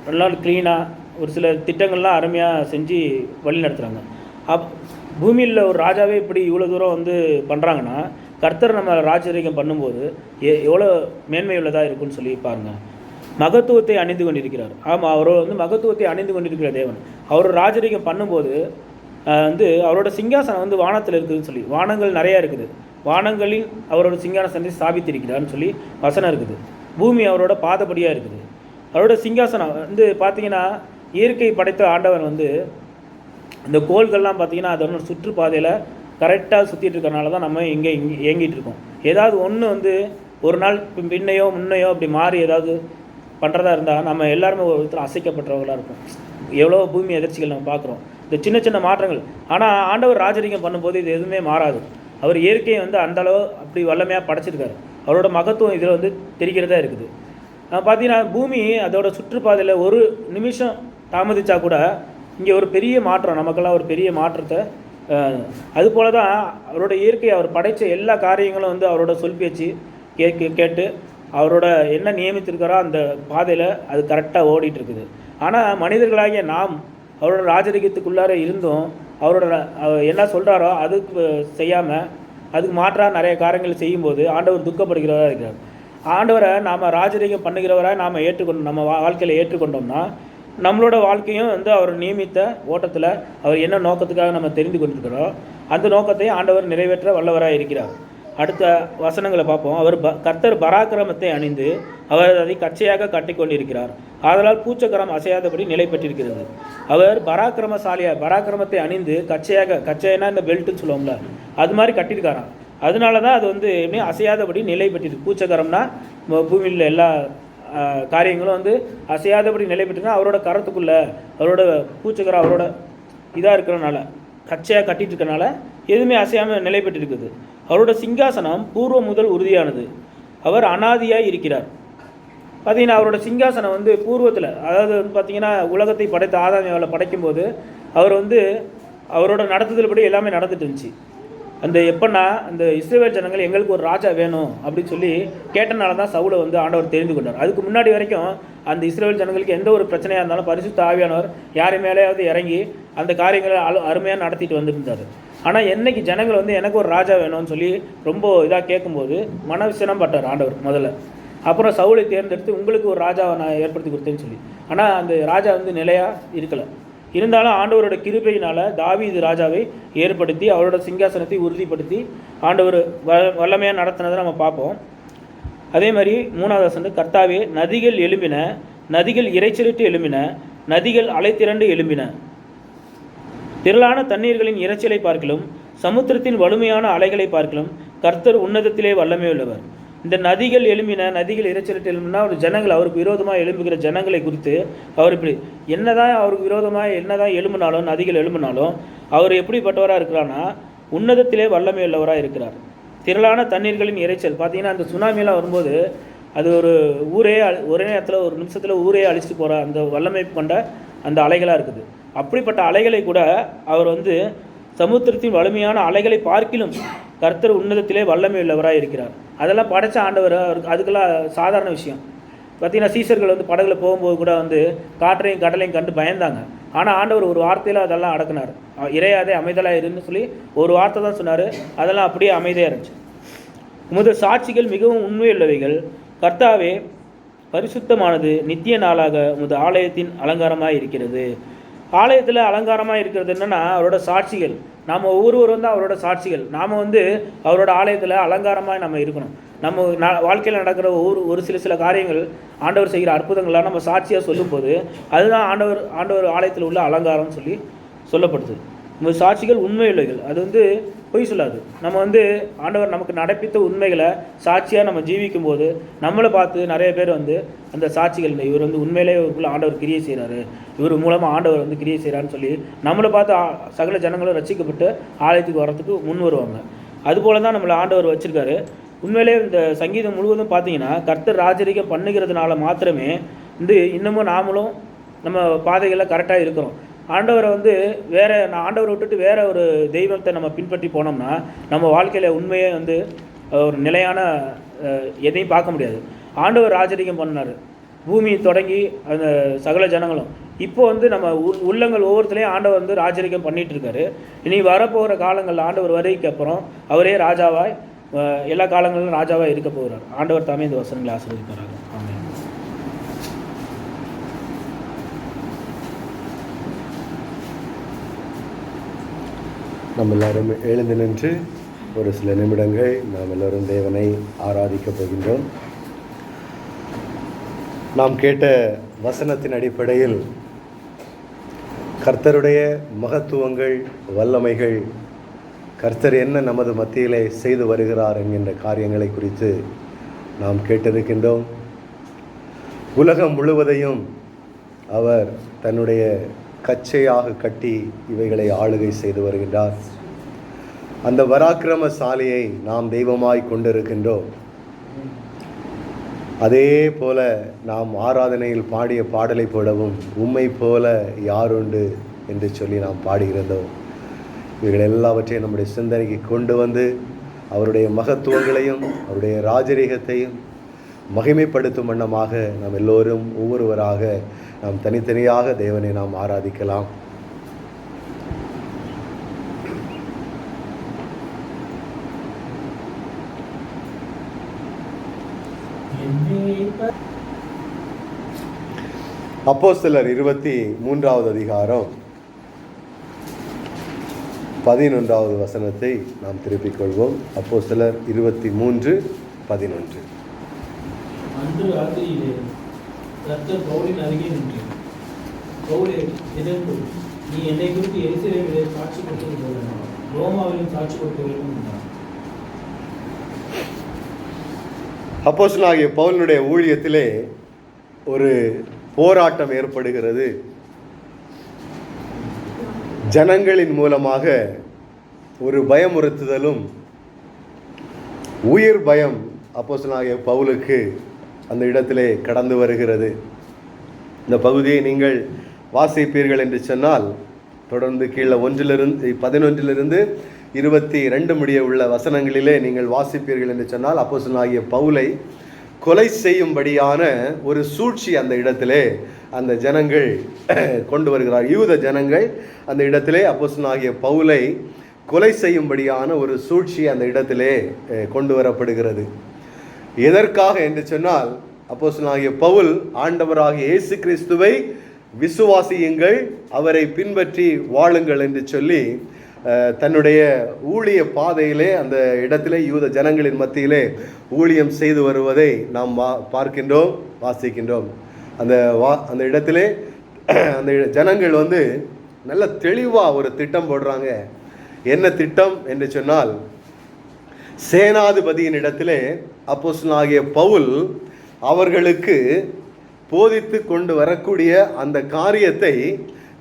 நல்லா க்ளீனாக ஒரு சில திட்டங்கள்லாம் அருமையாக செஞ்சு வழி நடத்துகிறாங்க. பூமியில் ஒரு ராஜாவே இப்படி இவ்வளோ தூரம் பண்ணுறாங்கன்னா கர்த்தர் நம்ம ராஜரீகம் பண்ணும்போது எவ்வளோ மேன்மை உள்ளதாக இருக்குன்னு சொல்லி பாருங்கள். மகத்துவத்தை அணிந்து கொண்டிருக்கிறார். ஆமாம், அவர் மகத்துவத்தை அணிந்து கொண்டிருக்கிற தேவன். அவர் ராஜரீகம் பண்ணும்போது அவரோட சிங்காசனம் வானத்தில் இருக்குதுன்னு சொல்லி, வானங்கள் நிறையா இருக்குது, வானங்களில் அவரோட சிங்காசனத்தை ஸ்தாபித்திருக்கிறார்னு சொல்லி வசனம் இருக்குது. பூமி அவரோட பாதப்படியாக இருக்குது. அவரோட சிங்காசனம் பார்த்திங்கன்னா இயற்கை படைத்த ஆண்டவர் இந்த கோள்கள்லாம் பார்த்திங்கன்னா அதோட சுற்றுப்பாதையில் கரெக்டாக சுற்றிட்டு இருக்கிறனால தான் நம்ம இங்கே இயங்கிட்டு இருக்கோம். ஏதாவது ஒன்று ஒரு நாள் பின்னையோ முன்னையோ அப்படி மாறி ஏதாவது பண்ணுறதா இருந்தால் நம்ம எல்லாருமே ஒருத்தர் அசைக்கப்பட்டவர்களாக இருக்கும். எவ்வளோ பூமி எதிர்ச்சிகள் நம்ம பார்க்குறோம், இந்த சின்ன சின்ன மாற்றங்கள். ஆனால் ஆண்டவர் ராஜரீகம் பண்ணும்போது இது எதுவுமே மாறாது. அவர் இயற்கையை அந்தளவு அப்படி வல்லமையாக படைச்சிருக்காரு. அவரோட மகத்துவம் இதில் தெரிகிறதா இருக்குது. பார்த்தீங்கன்னா பூமி அதோட சுற்றுப்பாதையில் ஒரு நிமிஷம் தாமதித்தா கூட இங்கே ஒரு பெரிய மாற்றம், நமக்கெல்லாம் ஒரு பெரிய மாற்றத்தை. அதுபோல தான் அவரோட இயற்கை, அவர் படைத்த எல்லா காரியங்களும் அவரோட சொல் பேச்சு கேட்டு அவரோட என்ன நியமித்திருக்காரோ அந்த பாதையில் அது கரெக்டாக ஓடிட்டு இருக்குது. ஆனால் மனிதர்களாகிய நாம் அவரோட ராஜரீகத்துக்குள்ளார இருந்தும் அவரோட என்ன சொல்கிறாரோ அதுக்கு செய்யாமல் அதுக்கு மாற்றாக நிறைய காரியங்கள் செய்யும்போது ஆண்டவர் துக்கப்படுகிறவராக இருக்கிறார். ஆண்டவரை நாம் ராஜரீகம் பண்ணுகிறவராக நாம் நம்ம வாழ்க்கையில் ஏற்றுக்கொண்டோம்னா நம்மளோட வாழ்க்கையும் அவர் நியமித்த ஓட்டத்தில் அவர் என்ன நோக்கத்துக்காக நம்ம தெரிந்து கொண்டிருக்கிறோம் அந்த நோக்கத்தை ஆண்டவர் நிறைவேற்ற வல்லவராக இருக்கிறார். அடுத்த வசனங்களை பார்ப்போம். கர்த்தர் பராக்கிரமத்தை அணிந்து அவர் அதை கச்சையாக கட்டி கொண்டிருக்கிறார். ஆதலால் பூச்சக்கரம் அசையாதபடி நிலை பெற்றிருக்கிறது. அவர் பராக்கிரமத்தை அணிந்து கச்சைனா இந்த பெல்ட்டுன்னு சொல்லுவோம்ல, அது மாதிரி கட்டியிருக்காராம். அதனால தான் அது எப்படி அசையாதபடி நிலை பெற்றிருக்கு. பூச்சக்கரம்னா பூமியில் எல்லா காரியங்களும் அசையாதபடி நிலை பெற்றிருக்கா. அவரோட கரத்துக்குள்ளே அவரோட பூச்சக்கரம் அவரோட இதாக இருக்கிறனால கச்சையாக கட்டிட்டு இருக்கனால எதுவுமே அசையாமல் நிலை பெற்றிருக்குது. அவரோட சிங்காசனம் பூர்வம் முதல் உறுதியானது, அவர் அனாதியாய் இருக்கிறார். பார்த்தீங்கன்னா அவரோட சிங்காசனம் பூர்வத்தில், அதாவது பார்த்தீங்கன்னா உலகத்தை படைத்த ஆதாமியாவில் படைக்கும்போது அவர் அவரோட நடத்துதல்படி எல்லாமே நடந்துட்டு இருந்துச்சு. எப்பன்னா அந்த இஸ்ரவேல் ஜனங்கள் எங்களுக்கு ஒரு ராஜா வேணும் அப்படின்னு சொல்லி கேட்டனால தான் சவுலை ஆண்டவர் தெரிந்து கொண்டார். அதுக்கு முன்னாடி வரைக்கும் அந்த இஸ்ரவேல் ஜனங்களுக்கு எந்த ஒரு பிரச்சனையாக இருந்தாலும் பரிசுத்த ஆவியானவர் யார் மேலேயாவது இறங்கி அந்த காரியங்களை அருமையாக நடத்திட்டு வந்துருந்தார். ஆனால் என்னைக்கு ஜனங்கள் எனக்கு ஒரு ராஜா வேணும்னு சொல்லி ரொம்ப இதாக கேட்கும்போது மனவிசனம் பட்டார் ஆண்டவர் முதல்ல. அப்புறம் சவுலை தேர்ந்தெடுத்து உங்களுக்கு ஒரு ராஜாவை நான் ஏற்படுத்தி கொடுத்தேன்னு சொல்லி. ஆனால் அந்த ராஜா நிலையாக இருக்கலை. இருந்தாலும் ஆண்டவரோட கிருபையினால் தாவீது ராஜாவை ஏற்படுத்தி அவரோட சிங்காசனத்தை உறுதிப்படுத்தி ஆண்டவர் வல்லமையாக நடத்தினதை நம்ம பார்ப்போம். அதே மாதிரி 3வது வசனம், கர்த்தாவே, நதிகள் எழும்பின, நதிகள் இரைச்சலிட்டு எழும்பின, நதிகள் அலை திரண்டு எழும்பின. திரளான தண்ணீர்களின் இரைச்சலை பார்க்கலும் சமுத்திரத்தின் வலிமையான அலைகளை பார்க்கலும் கர்த்தர் உன்னதத்திலே வல்லமை உள்ளவர். இந்த நதிகள் எழும்பின, நதிகள் இரைச்சலிட்டு எழும்பினா ஒரு ஜனங்கள், அவருக்கு விரோதமாக எழும்புகிற ஜனங்களை குறித்து அவர் இப்படி என்னதான் அவருக்கு விரோதமாக என்னதான் எழும்பினாலும், நதிகள் எழும்பினாலும் அவர் எப்படிப்பட்டவராக இருக்கிறான்னா உன்னதத்திலே வல்லமை உள்ளவராக இருக்கிறார். திரளான தண்ணீர்களின் இரைச்சல் பார்த்தீங்கன்னா, அந்த சுனாமியெல்லாம் வரும்போது அது ஒரு ஊரே ஒரே நேரத்தில் ஒரு நிமிஷத்தில் ஊரே அழிச்சிட்டு போகிற அந்த வல்லமை கொண்ட அந்த அலைகளாக இருக்குது. அப்படிப்பட்ட அலைகளை கூட அவர் சமுத்திரத்தின் வலிமையான அலைகளை பார்க்கிலும் கர்த்தர் உன்னதத்திலே வல்லமை உள்ளவராக இருக்கிறார். அதெல்லாம் படைச்ச ஆண்டவர், அவருக்கு அதுக்கெல்லாம் சாதாரண விஷயம். பார்த்திங்கன்னா சீசர்கள் படகுல போகும்போது கூட காற்றையும் கடலையும் கண்டு பயந்தாங்க. ஆனால் ஆண்டவர் ஒரு வார்த்தையில் அதெல்லாம் அடக்குனார். இறையாதே அமைதலாக இருன்னு சொல்லி ஒரு வார்த்தை தான் சொன்னார். அதெல்லாம் அப்படியே அமைதியாக இருந்துச்சு. உமது சாட்சிகள் மிகவும் உண்மையுள்ளவைகள். கர்த்தாவே, பரிசுத்தமானது நித்திய நாளாக உமது ஆலயத்தின் அலங்காரமாக இருக்கிறது. ஆலயத்தில் அலங்காரமாக இருக்கிறது என்னென்னா அவரோட சாட்சிகள். நாம் ஒவ்வொருவரும் அவரோட சாட்சிகள். நாம் அவரோட ஆலயத்தில் அலங்காரமாக நம்ம இருக்கணும். நம்ம வாழ்க்கையில் நடக்கிற ஒரு சில காரியங்கள், ஆண்டவர் செய்கிற அற்புதங்கள்லாம் நம்ம சாட்சியாக சொல்லும்போது அதுதான் ஆண்டவர் ஆலயத்தில் உள்ள அலங்காரம்னு சொல்லி சொல்லப்படுது. நம்ம சாட்சிகள் உண்மையுள்ளவைகள். அது பொய் சொல்லாது. நம்ம ஆண்டவர் நமக்கு நடப்பித்த உண்மைகளை சாட்சியாக நம்ம ஜீவிக்கும் போது நம்மளை பார்த்து நிறைய பேர் அந்த சாட்சிகள், இவர் உண்மையிலே இவருக்குள்ள ஆண்டவர் கிரியை செய்கிறாரு, இவர் மூலமாக ஆண்டவர் கிரியை செய்கிறாருன்னு சொல்லி நம்மளை பார்த்து சகல ஜனங்களும் ரசிக்கப்பட்டு ஆலயத்துக்கு வர்றதுக்கு முன் வருவாங்க. அதுபோல தான் நம்மளை ஆண்டவர் வச்சுருக்காரு. உண்மையிலே இந்த சங்கீதம் முழுவதும் பார்த்தீங்கன்னா கர்த்தர் ராஜரிகம் பண்ணுகிறதுனால மாத்திரமே இன்னமும் நாமளும் நம்ம பாதைகளில் கரெக்டாக இருக்கிறோம். ஆண்டவரை ஆண்டவரை விட்டுட்டு வேறு ஒரு தெய்வத்தை நம்ம பின்பற்றி போனோம்னா நம்ம வாழ்க்கையில் உண்மையே ஒரு நிலையான எதையும் பார்க்க முடியாது. ஆண்டவர் ராஜரிகம் பண்ணார், பூமி தொடங்கி அந்த சகல ஜனங்களும். இப்போ நம்ம உள்ளங்கள் ஒவ்வொருத்தரையும் ஆண்டவர் ராஜரிகம் பண்ணிகிட்டு இருக்காரு. இனி வரப்போகிற காலங்களில் ஆண்டவர் வருகைக்கு அப்புறம் அவரே ராஜாவாய் எல்லா காலங்களிலும் ராஜாவாக இருக்க போகிறார். ஆண்டவர் தாமே இந்த வசனங்களை ஆசீர்வதிப்பாராக. ஆமென். நம்ம எல்லாரும் எழுந்து நின்று ஒரு சில நிமிடங்கள் நாம் எல்லோரும் தேவனை ஆராதிக்கப் போகின்றோம். நாம் கேட்ட வசனத்தின் அடிப்படையில் கர்த்தருடைய மகத்துவங்கள், வல்லமைகள், கர்த்தர் என்ன நமது மத்தியிலே செய்து வருகிறார் என்கின்ற காரியங்களை குறித்து நாம் கேட்டிருக்கின்றோம். உலகம் முழுவதையும் அவர் தன்னுடைய கச்சையாக கட்டி இவைகளை ஆளுகை செய்து வருகின்றார். அந்த பராக்கிரமசாலியை நாம் தெய்வமாய் கொண்டிருக்கின்றோம். அதே போல நாம் ஆராதனையில் பாடிய பாடலை போலவும் உம்மை போல யாருண்டு என்று சொல்லி நாம் பாடுகிறோம். இவைகள் எல்லாவற்றையும் நம்முடைய சிந்தனைக்கு கொண்டு அவருடைய மகத்துவங்களையும் அவருடைய ராஜரீகத்தையும் மகிமைப்படுத்தும் வண்ணமாக நாம் எல்லோரும் ஒவ்வொருவராக நாம் தனித்தனியாக தேவனை நாம் ஆராதிக்கலாம். அப்போஸ்தலர் 23வது அதிகாரம் 11வது வசனத்தை நாம் திருப்பிக் கொள்வோம். அப்போஸ்தலர் 23:11. அன்று ராத்திரியிலே கர்த்தர் பவுலின் அருகே நின்று, பவுலே, எதற்கு நீ என்னை குறித்து எருசலேமிலே சாட்சி கொடுத்தது போல ரோமாவிலும் சாட்சி கொடுக்க வேண்டும் என்றார். அப்போஸ்தலனாகிய பவுலினுடைய ஊழியத்திலே ஒரு போராட்டம் ஏற்படுகிறது. ஜனங்களின் மூலமாக ஒரு பயமுறுத்துதலும் உயிர் பயம் அப்போஸ்தலனாகிய பவுலுக்கு அந்த இடத்திலே கடந்து வருகிறது. இந்த பகுதியை நீங்கள் வாசிப்பீர்கள் என்று சொன்னால் தொடர்ந்து கீழே 11 22 முடிய உள்ள வசனங்களிலே நீங்கள் வாசிப்பீர்கள் என்று சொன்னால் அப்போஸ்தலனாகிய பவுலை கொலை செய்யும்படியான ஒரு சூழ்ச்சி அந்த இடத்திலே அந்த ஜனங்கள் கொண்டு வருகிறார். யூத ஜனங்கள் அந்த இடத்திலே அப்போஸ்தலனாகிய பவுலை கொலை செய்யும்படியான ஒரு சூழ்ச்சி அந்த இடத்திலே கொண்டு வரப்படுகிறது. எதற்காக என்று சொன்னால் அப்போஸ்தலனாகிய பவுல் ஆண்டவராகிய இயேசு கிறிஸ்துவை விசுவாசியுங்கள், அவரை பின்பற்றி வாழுங்கள் என்று சொல்லி தன்னுடைய ஊழிய பாதையிலே அந்த இடத்திலே யூத ஜனங்களின் மத்தியிலே ஊழியம் செய்து வருவதை நாம் பார்க்கின்றோம், வாசிக்கின்றோம். அந்த இடத்திலே அந்த ஜனங்கள் நல்ல தெளிவாக ஒரு திட்டம் போடுறாங்க. என்ன திட்டம் என்று சொன்னால், சேனாதிபதியின் இடத்திலே அப்போஸ்தலனாகிய பவுல் அவர்களுக்கு போதித்து கொண்டு வரக்கூடிய அந்த காரியத்தை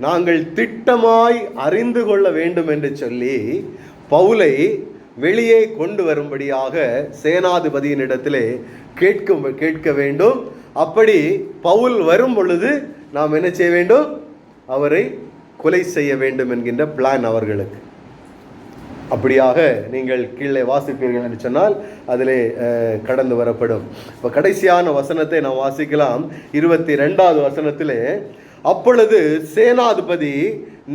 நாங்கள் திட்டமாய் அறிந்து கொள்ள வேண்டும் என்று சொல்லி பவுலை வெளியே கொண்டு வரும்படியாக சேனாதிபதியின் இடத்திலே கேட்க வேண்டும். அப்படி பவுல் வரும் பொழுது நாம் என்ன செய்ய வேண்டும்? அவரை கொலை செய்ய வேண்டும் என்கின்ற பிளான் அவர்களுக்கு. அப்படியாக நீங்கள் கீழே வாசிப்பீர்கள் என்று சொன்னால் அதிலே கடந்து வரப்படும். இப்போ கடைசியான வசனத்தை நாம் வாசிக்கலாம். 22வது வசனத்திலே, அப்பொழுது சேனாதிபதி,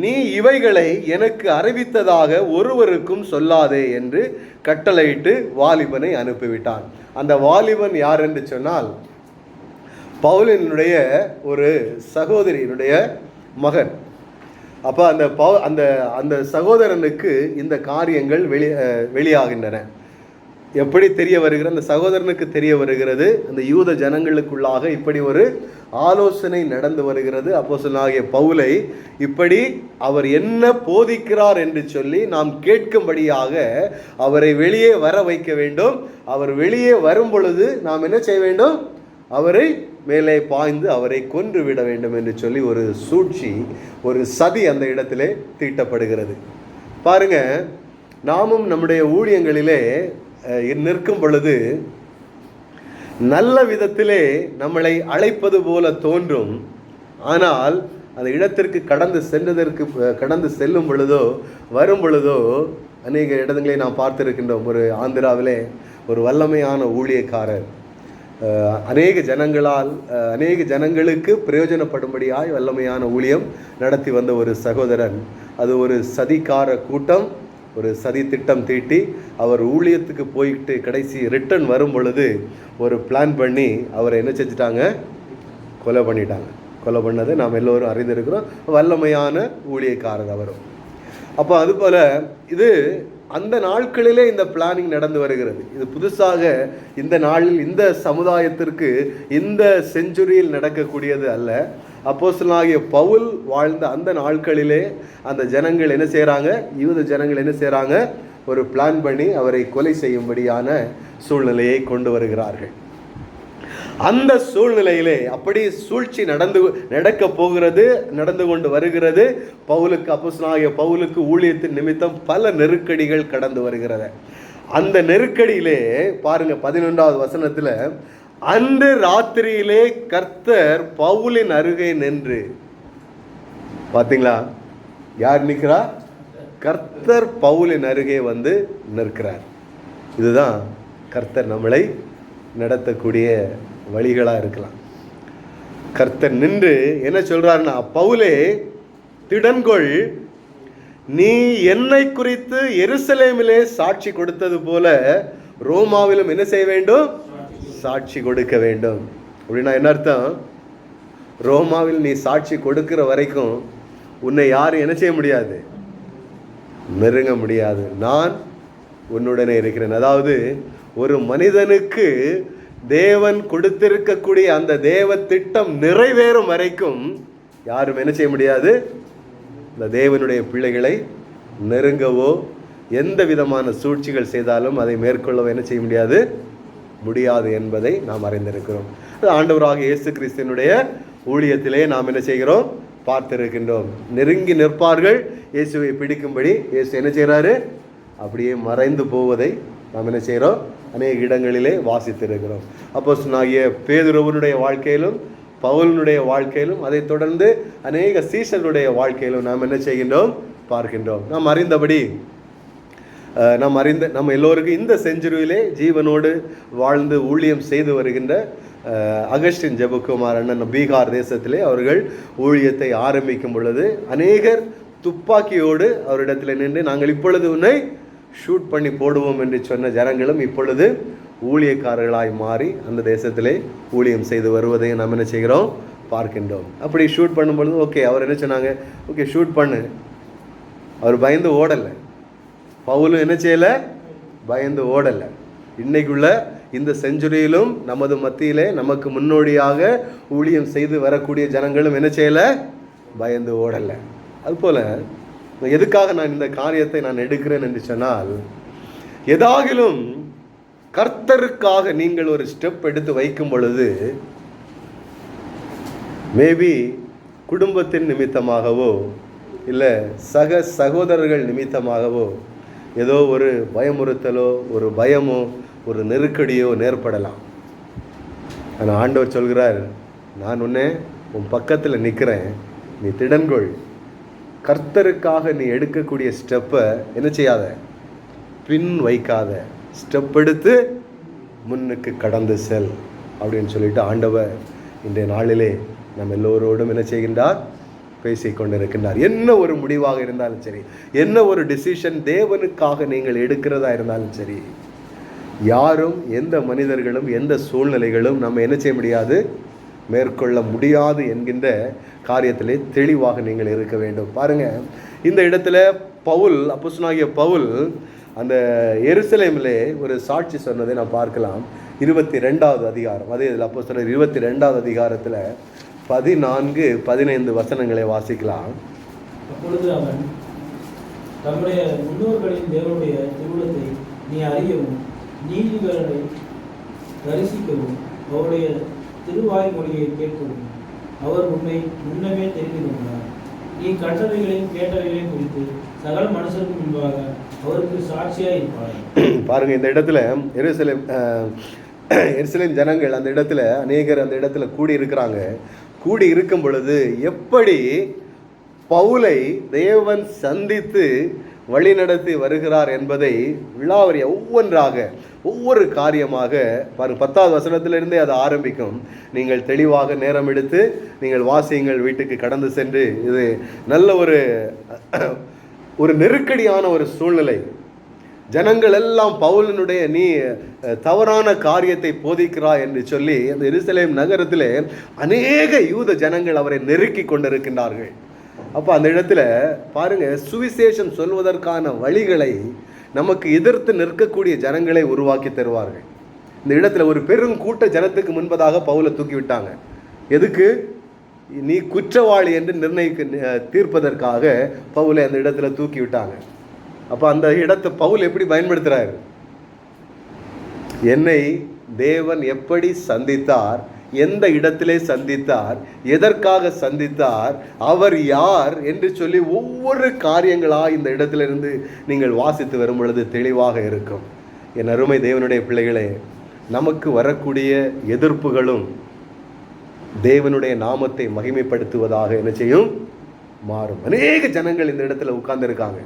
நீ இவைகளை எனக்கு அறிவித்ததாக ஒருவருக்கும் சொல்லாதே என்று கட்டளையிட்டு வாலிபனை அனுப்பிவிட்டான். அந்த வாலிபன் யார் என்று சொன்னால் பவுலினுடைய ஒரு சகோதரியினுடைய மகன். அப்போ அந்த அந்த சகோதரனுக்கு இந்த காரியங்கள் வெளியாகின்றன. எப்படி தெரிய வருகிறது? அந்த சகோதரனுக்கு தெரிய வருகிறது, அந்த யூத ஜனங்களுக்குள்ளாக இப்படி ஒரு ஆலோசனை நடந்து வருகிறது. அப்போஸ்தலனாகிய பவுலை இப்படி அவர் என்ன போதிக்கிறார் என்று சொல்லி நாம் கேட்கும்படியாக அவரை வெளியே வர வைக்க வேண்டும். அவர் வெளியே வரும் பொழுது நாம் என்ன செய்ய வேண்டும்? அவரை மேலே பாய்ந்து அவரை கொன்று விட வேண்டும் என்று சொல்லி ஒரு சூழ்ச்சி, ஒரு சதி அந்த இடத்திலே தீட்டப்படுகிறது. பாருங்க, நாமும் நம்முடைய ஊழியங்களிலே நிற்கும் பொழுது நல்ல விதத்திலே நம்மளை அழைப்பது போல தோன்றும். ஆனால் அந்த இடத்திற்கு கடந்து செல்லும் பொழுதோ வரும் பொழுதோ அநேக இடங்களை நாம் பார்த்திருக்கின்றோம். ஒரு ஆந்திராவிலே ஒரு வல்லமையான ஊழியக்காரர் அநேக ஜனங்களுக்கு பிரயோஜனப்படும்படியாய் வல்லமையான ஊழியம் நடத்தி வந்த ஒரு சகோதரன். அது ஒரு சதிகார கூட்டம், ஒரு சதி திட்டம் தீட்டி அவர் ஊழியத்துக்கு போயிட்டு கடைசி ரிட்டர்ன் வரும் பொழுது ஒரு பிளான் பண்ணி அவரை என்ன செஞ்சிட்டாங்க? கொலை பண்ணிட்டாங்க. கொலை பண்ணதை நாம் எல்லோரும் அறிந்திருக்கிறோம். வல்லமையான ஊழியக்காரர் அவரும். அப்போ அதுபோல் இது அந்த நாட்களிலே இந்த பிளானிங் நடந்து வருகிறது. இது புதுசாக இந்த நாளில் இந்த சமுதாயத்திற்கு இந்த செஞ்சுரியில் நடக்கக்கூடியது அல்ல. அப்போஸ்தலனாகிய பவுல் வாழ்ந்த அந்த நாட்களிலே அந்த ஜனங்கள் என்ன செய்கிறாங்க? யூத ஜனங்கள் என்ன செய்கிறாங்க? ஒரு பிளான் பண்ணி அவரை கொலை செய்யும்படியான சூழ்நிலையை கொண்டு வருகிறார்கள். அந்த சூழ்நிலையிலே அப்படி சூழ்ச்சி நடந்து கொண்டு வருகிறது. பவுலுக்கு, அப்போஸ்தலனாகிய பவுலுக்கு ஊழியத்தின் நிமித்தம் பல நெருக்கடிகள் கடந்து வருகிறது. அந்த நெருக்கடியிலே பாருங்க 11வது வசனத்தில், அன்று ராத்திரியிலே கர்த்தர் பவுலின் அருகே நின்று. பார்த்தீங்களா? யார் நிற்கிறா? கர்த்தர் பவுலின் அருகே வந்து நிற்கிறார். இதுதான் கர்த்தர் நம்மளை நடத்தக்கூடிய வழிகளாக இருக்கலாம். கர்த்தர் நின்று என்ன சொல்றாருன்னா, பவுலே திடன்கொள், நீ என்னை குறித்து எருசலேமிலே சாட்சி கொடுத்தது போல ரோமாவிலும் என்ன செய்ய வேண்டும்? சாட்சி கொடுக்க வேண்டும். அப்படின்னா என்ன அர்த்தம்? ரோமாவில் நீ சாட்சி கொடுக்கிற வரைக்கும் உன்னை யாரும் என்ன செய்ய முடியாது? நெருங்க முடியாது. நான் உன்னுடனே இருக்கிறேன். அதாவது ஒரு மனிதனுக்கு தேவன் கொடுத்திருக்கக்கூடிய அந்த தேவ திட்டம் நிறைவேறும் வரைக்கும் யாரும் என்ன செய்ய முடியாது? இந்த தேவனுடைய பிள்ளைகளை நெருங்கவோ எந்த விதமான சூழ்ச்சிகள் செய்தாலும் அதை மேற்கொள்ளவோ என்ன செய்ய முடியாது என்பதை நாம் அறிந்திருக்கிறோம். ஆண்டவராகிய இயேசு கிறிஸ்துவினுடைய ஊழியத்திலே நாம் என்ன செய்கிறோம்? பார்த்திருக்கின்றோம். நெருங்கி நிற்பார்கள். இயேசுவை பிடிக்கும்படி இயேசு என்ன செய்கிறாரு? அப்படியே மறைந்து போவதை நாம் என்ன செய்கிறோம்? அநேக இடங்களிலே வாசித்திருக்கிறோம். அப்போஸ்தலனாகிய பேதுருவினுடைய வாழ்க்கையிலும் பவுலினுடைய வாழ்க்கையிலும் அதை தொடர்ந்து அநேக சீஷர்களுடைய வாழ்க்கையிலும் நாம் என்ன செய்கின்றோம்? பார்க்கின்றோம். நாம் அறிந்தபடி நம்ம எல்லோருக்கும் இந்த செஞ்சுரியிலே ஜீவனோடு வாழ்ந்து ஊழியம் செய்து வருகின்ற அகஸ்டின் ஜெபக்குமார் அண்ணன் பீகார் தேசத்திலே அவர்கள் ஊழியத்தை ஆரம்பிக்கும் பொழுது அநேகர் துப்பாக்கியோடு அவரிடத்தில் நின்று, நாங்கள் இப்பொழுது உன்னை ஷூட் பண்ணி போடுவோம் என்று சொன்ன ஜனங்களும் இப்பொழுது ஊழியக்காரர்களாய் மாறி அந்த தேசத்திலே ஊழியம் செய்து வருவதையும் நம்ம என்ன செய்கிறோம்? பார்க்கின்றோம். அப்படி ஷூட் பண்ணும்பொழுது ஓகே, அவர் என்ன சொன்னாங்க? ஓகே ஷூட் பண்ணு. அவர் பயந்து ஓடலை. பவுலும் என்ன செய்யலை? பயந்து ஓடலை. இன்னைக்குள்ள இந்த செஞ்சுரியிலும் நமது மத்தியிலே நமக்கு முன்னோடியாக ஊழியம் செய்து வரக்கூடிய ஜனங்களும் என்ன செய்யலை? பயந்து ஓடலை. அதுபோல் எதுக்காக நான் இந்த காரியத்தை நான் எடுக்கிறேன் என்று சொன்னால், எதாகிலும் கர்த்தருக்காக நீங்கள் ஒரு ஸ்டெப் எடுத்து வைக்கும் பொழுது, மேபி குடும்பத்தின் நிமித்தமாகவோ இல்லை சக சகோதரர்கள் நிமித்தமாகவோ ஏதோ ஒரு பயமுறுத்தலோ ஒரு பயமோ ஒரு நெருக்கடியோ நேர்படலாம். ஆனால் ஆண்டவர் சொல்கிறார், நான் உன்னை உன் பக்கத்தில் நிற்கிறேன், நீ திடன்கொள். கர்த்தருக்காக நீ எடுக்கக்கூடிய ஸ்டெப்பை என்ன செய்யாத, பின் வைக்காத, ஸ்டெப் எடுத்து முன்னுக்கு கடந்து செல் அப்படின்னு சொல்லிட்டு ஆண்டவர் இன்றைய நாளிலே நம்ம எல்லோரோடும் என்ன செய்கின்றார், பேசிக்கொண்டிருக்கின்றார். என்ன ஒரு முடிவாக இருந்தாலும் சரி, என்ன ஒரு டிசிஷன் தேவனுக்காக நீங்கள் எடுக்கிறதா இருந்தாலும் சரி, யாரும் எந்த மனிதர்களும் எந்த சூழ்நிலைகளும் நம்ம என்ன செய்ய முடியாது, மேற்கொள்ள முடியாது என்கின்ற காரியத்திலே தெளிவாக நீங்கள் இருக்க வேண்டும். பாருங்க, இந்த இடத்துல பவுல், அப்போஸ்தலனாகிய பவுல் அந்த எருசலேமிலே ஒரு சாட்சி சொன்னதை நாம் பார்க்கலாம். 22வது அதிகாரம், அதே இதில் அப்போஸ்தலர் 22வது அதிகாரத்தில் 14-15 வசனங்களை வாசிக்கலாம். அப்பொழுது அவன், தம்முடைய முன்னோர்களின் தேவனுடைய திருவுளத்தை நீ அறியவும் நீதிபரரை தரிசிக்கவும் அவருடைய திருவாய்மொழியை கேட்கவும் அவர் உன்னை முன்னமே தெரிந்து கொண்டார். நீ கற்றவைகளையும் கேட்டவைகளையும் குறித்து சகல மனுஷருக்கு முன்பாக அவருக்கு சாட்சியாக இருப்பார். பாருங்க, இந்த இடத்துல எருசலேம் ஜனங்கள் அந்த இடத்துல அநேகர் அந்த இடத்துல கூடி இருக்கிறாங்க. கூடி இருக்கும் பொழுது எப்படி பவுலை தேவன் சந்தித்து வழிநடத்தி வருகிறார் என்பதை விழாவரி ஒவ்வொன்றாக ஒவ்வொரு காரியமாக பாருங்க. 10வது வசனத்திலிருந்தே அது ஆரம்பிக்கும். நீங்கள் தெளிவாக நேரம் எடுத்து நீங்கள் வாசியுங்கள், வீட்டுக்கு கடந்து சென்று. இது நல்ல ஒரு நெருக்கடியான ஒரு சூழ்நிலை. ஜனங்கள் எல்லாம் பவுலினுடைய நீ தவறான காரியத்தை போதிக்கிறாய் என்று சொல்லி அந்த எருசலேம் நகரத்திலே அநேக யூத ஜனங்கள் அவரை நெருக்கி கொண்டிருக்கின்றார்கள். அப்போ அந்த இடத்துல பாருங்க, சுவிசேஷம் சொல்வதற்கான வழிகளை நமக்கு எதிர்த்து நிற்கக்கூடிய ஜனங்களை உருவாக்கி தருவார்கள். இந்த இடத்துல ஒரு பெரும் கூட்ட ஜனத்துக்கு முன்பதாக பவுலை தூக்கி விட்டாங்க. எதுக்கு? நீ குற்றவாளி என்று தீர்ப்பதற்காக பவுலை அந்த இடத்துல தூக்கி விட்டாங்க. அப்போ அந்த இடத்தை பவுல் எப்படி பயன்படுத்துகிறார்? என்னை தேவன் எப்படி சந்தித்தார், எந்த இடத்திலே சந்தித்தார், எதற்காக சந்தித்தார், அவர் யார் என்று சொல்லி ஒவ்வொரு காரியங்களாக இந்த இடத்திலிருந்து நீங்கள் வாசித்து வரும் பொழுது தெளிவாக இருக்கும். என் அருமை தேவனுடைய பிள்ளைகளே, நமக்கு வரக்கூடிய எதிர்ப்புகளும் தேவனுடைய நாமத்தை மகிமைப்படுத்துவதாக என்ன செய்யும்? மாறும். அநேக ஜனங்கள் இந்த இடத்துல உட்கார்ந்து இருக்காங்க.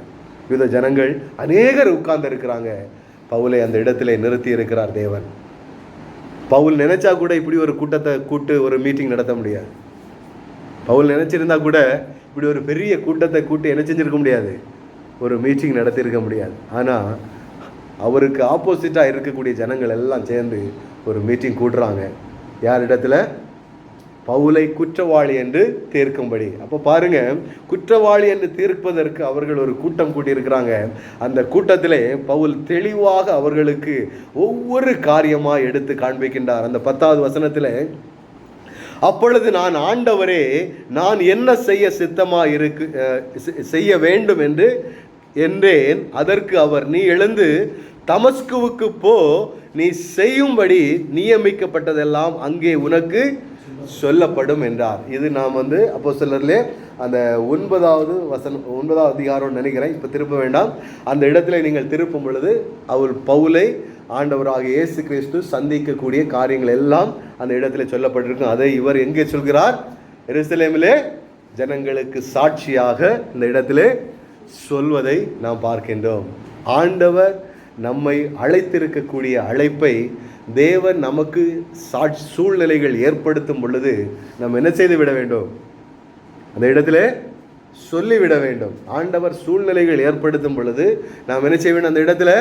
யூத ஜனங்கள் அநேகர் உட்கார்ந்து இருக்கிறாங்க. பவுலை அந்த இடத்துல நிறுத்தி இருக்கிறார் தேவன். பவுல் நினைச்சா கூட இப்படி ஒரு கூட்டத்தை கூட்டு ஒரு மீட்டிங் நடத்த முடியாது. பவுல் நினைச்சிருந்தா கூட இப்படி ஒரு பெரிய கூட்டத்தை கூட்டி என்ன செஞ்சிருக்க முடியாது, ஒரு மீட்டிங் நடத்தியிருக்க முடியாது. ஆனால் அவருக்கு ஆப்போசிட்டாக இருக்கக்கூடிய ஜனங்கள் எல்லாம் சேர்ந்து ஒரு மீட்டிங் கூட்டுறாங்க. யார் இடத்துல? பவுலை குற்றவாளி என்று தீர்க்கும்படி. அப்போ பாருங்க, குற்றவாளி என்று தீர்ப்பதற்கு அவர்கள் ஒரு கூட்டம் கூட்டியிருக்கிறாங்க. அந்த கூட்டத்திலே பவுல் தெளிவாக அவர்களுக்கு ஒவ்வொரு காரியமாக எடுத்து காண்பிக்கின்றார். அந்த 10வது வசனத்தில், அப்பொழுது நான், ஆண்டவரே, நான் என்ன செய்ய வேண்டும் என்றேன். அதற்கு அவர், நீ எழுந்து தமஸ்குவுக்கு போ, நீ செய்யும்படி நியமிக்கப்பட்டதெல்லாம் அங்கே உனக்கு சொல்லப்படும் என்றார். இது நாம் அப்போஸ்தலரிலே அந்த 9வது அதிகாரம் நினைக்கிறேன், இப்போ திருப்ப வேண்டாம். அந்த இடத்துல நீங்கள் திருப்பும் பொழுது அவர் பவுலை ஆண்டவராக இயேசு கிறிஸ்து சந்திக்கக்கூடிய காரியங்கள் எல்லாம் அந்த இடத்துல சொல்லப்பட்டிருக்கும். அதை இவர் எங்கே சொல்கிறார்? எருசலேமிலே ஜனங்களுக்கு சாட்சியாக இந்த இடத்திலே சொல்வதை நாம் பார்க்கின்றோம். ஆண்டவர் நம்மை அழைத்திருக்கக்கூடிய அழைப்பை தேவன் நமக்கு சூழ்நிலைகள் ஏற்படுத்தும் பொழுது நம்ம என்ன செய்து விட வேண்டும்? அந்த இடத்துல சொல்லிவிட வேண்டும். ஆண்டவர் சூழ்நிலைகள் ஏற்படுத்தும் பொழுது நாம் என்ன செய்ய வேண்டும்? அந்த இடத்துல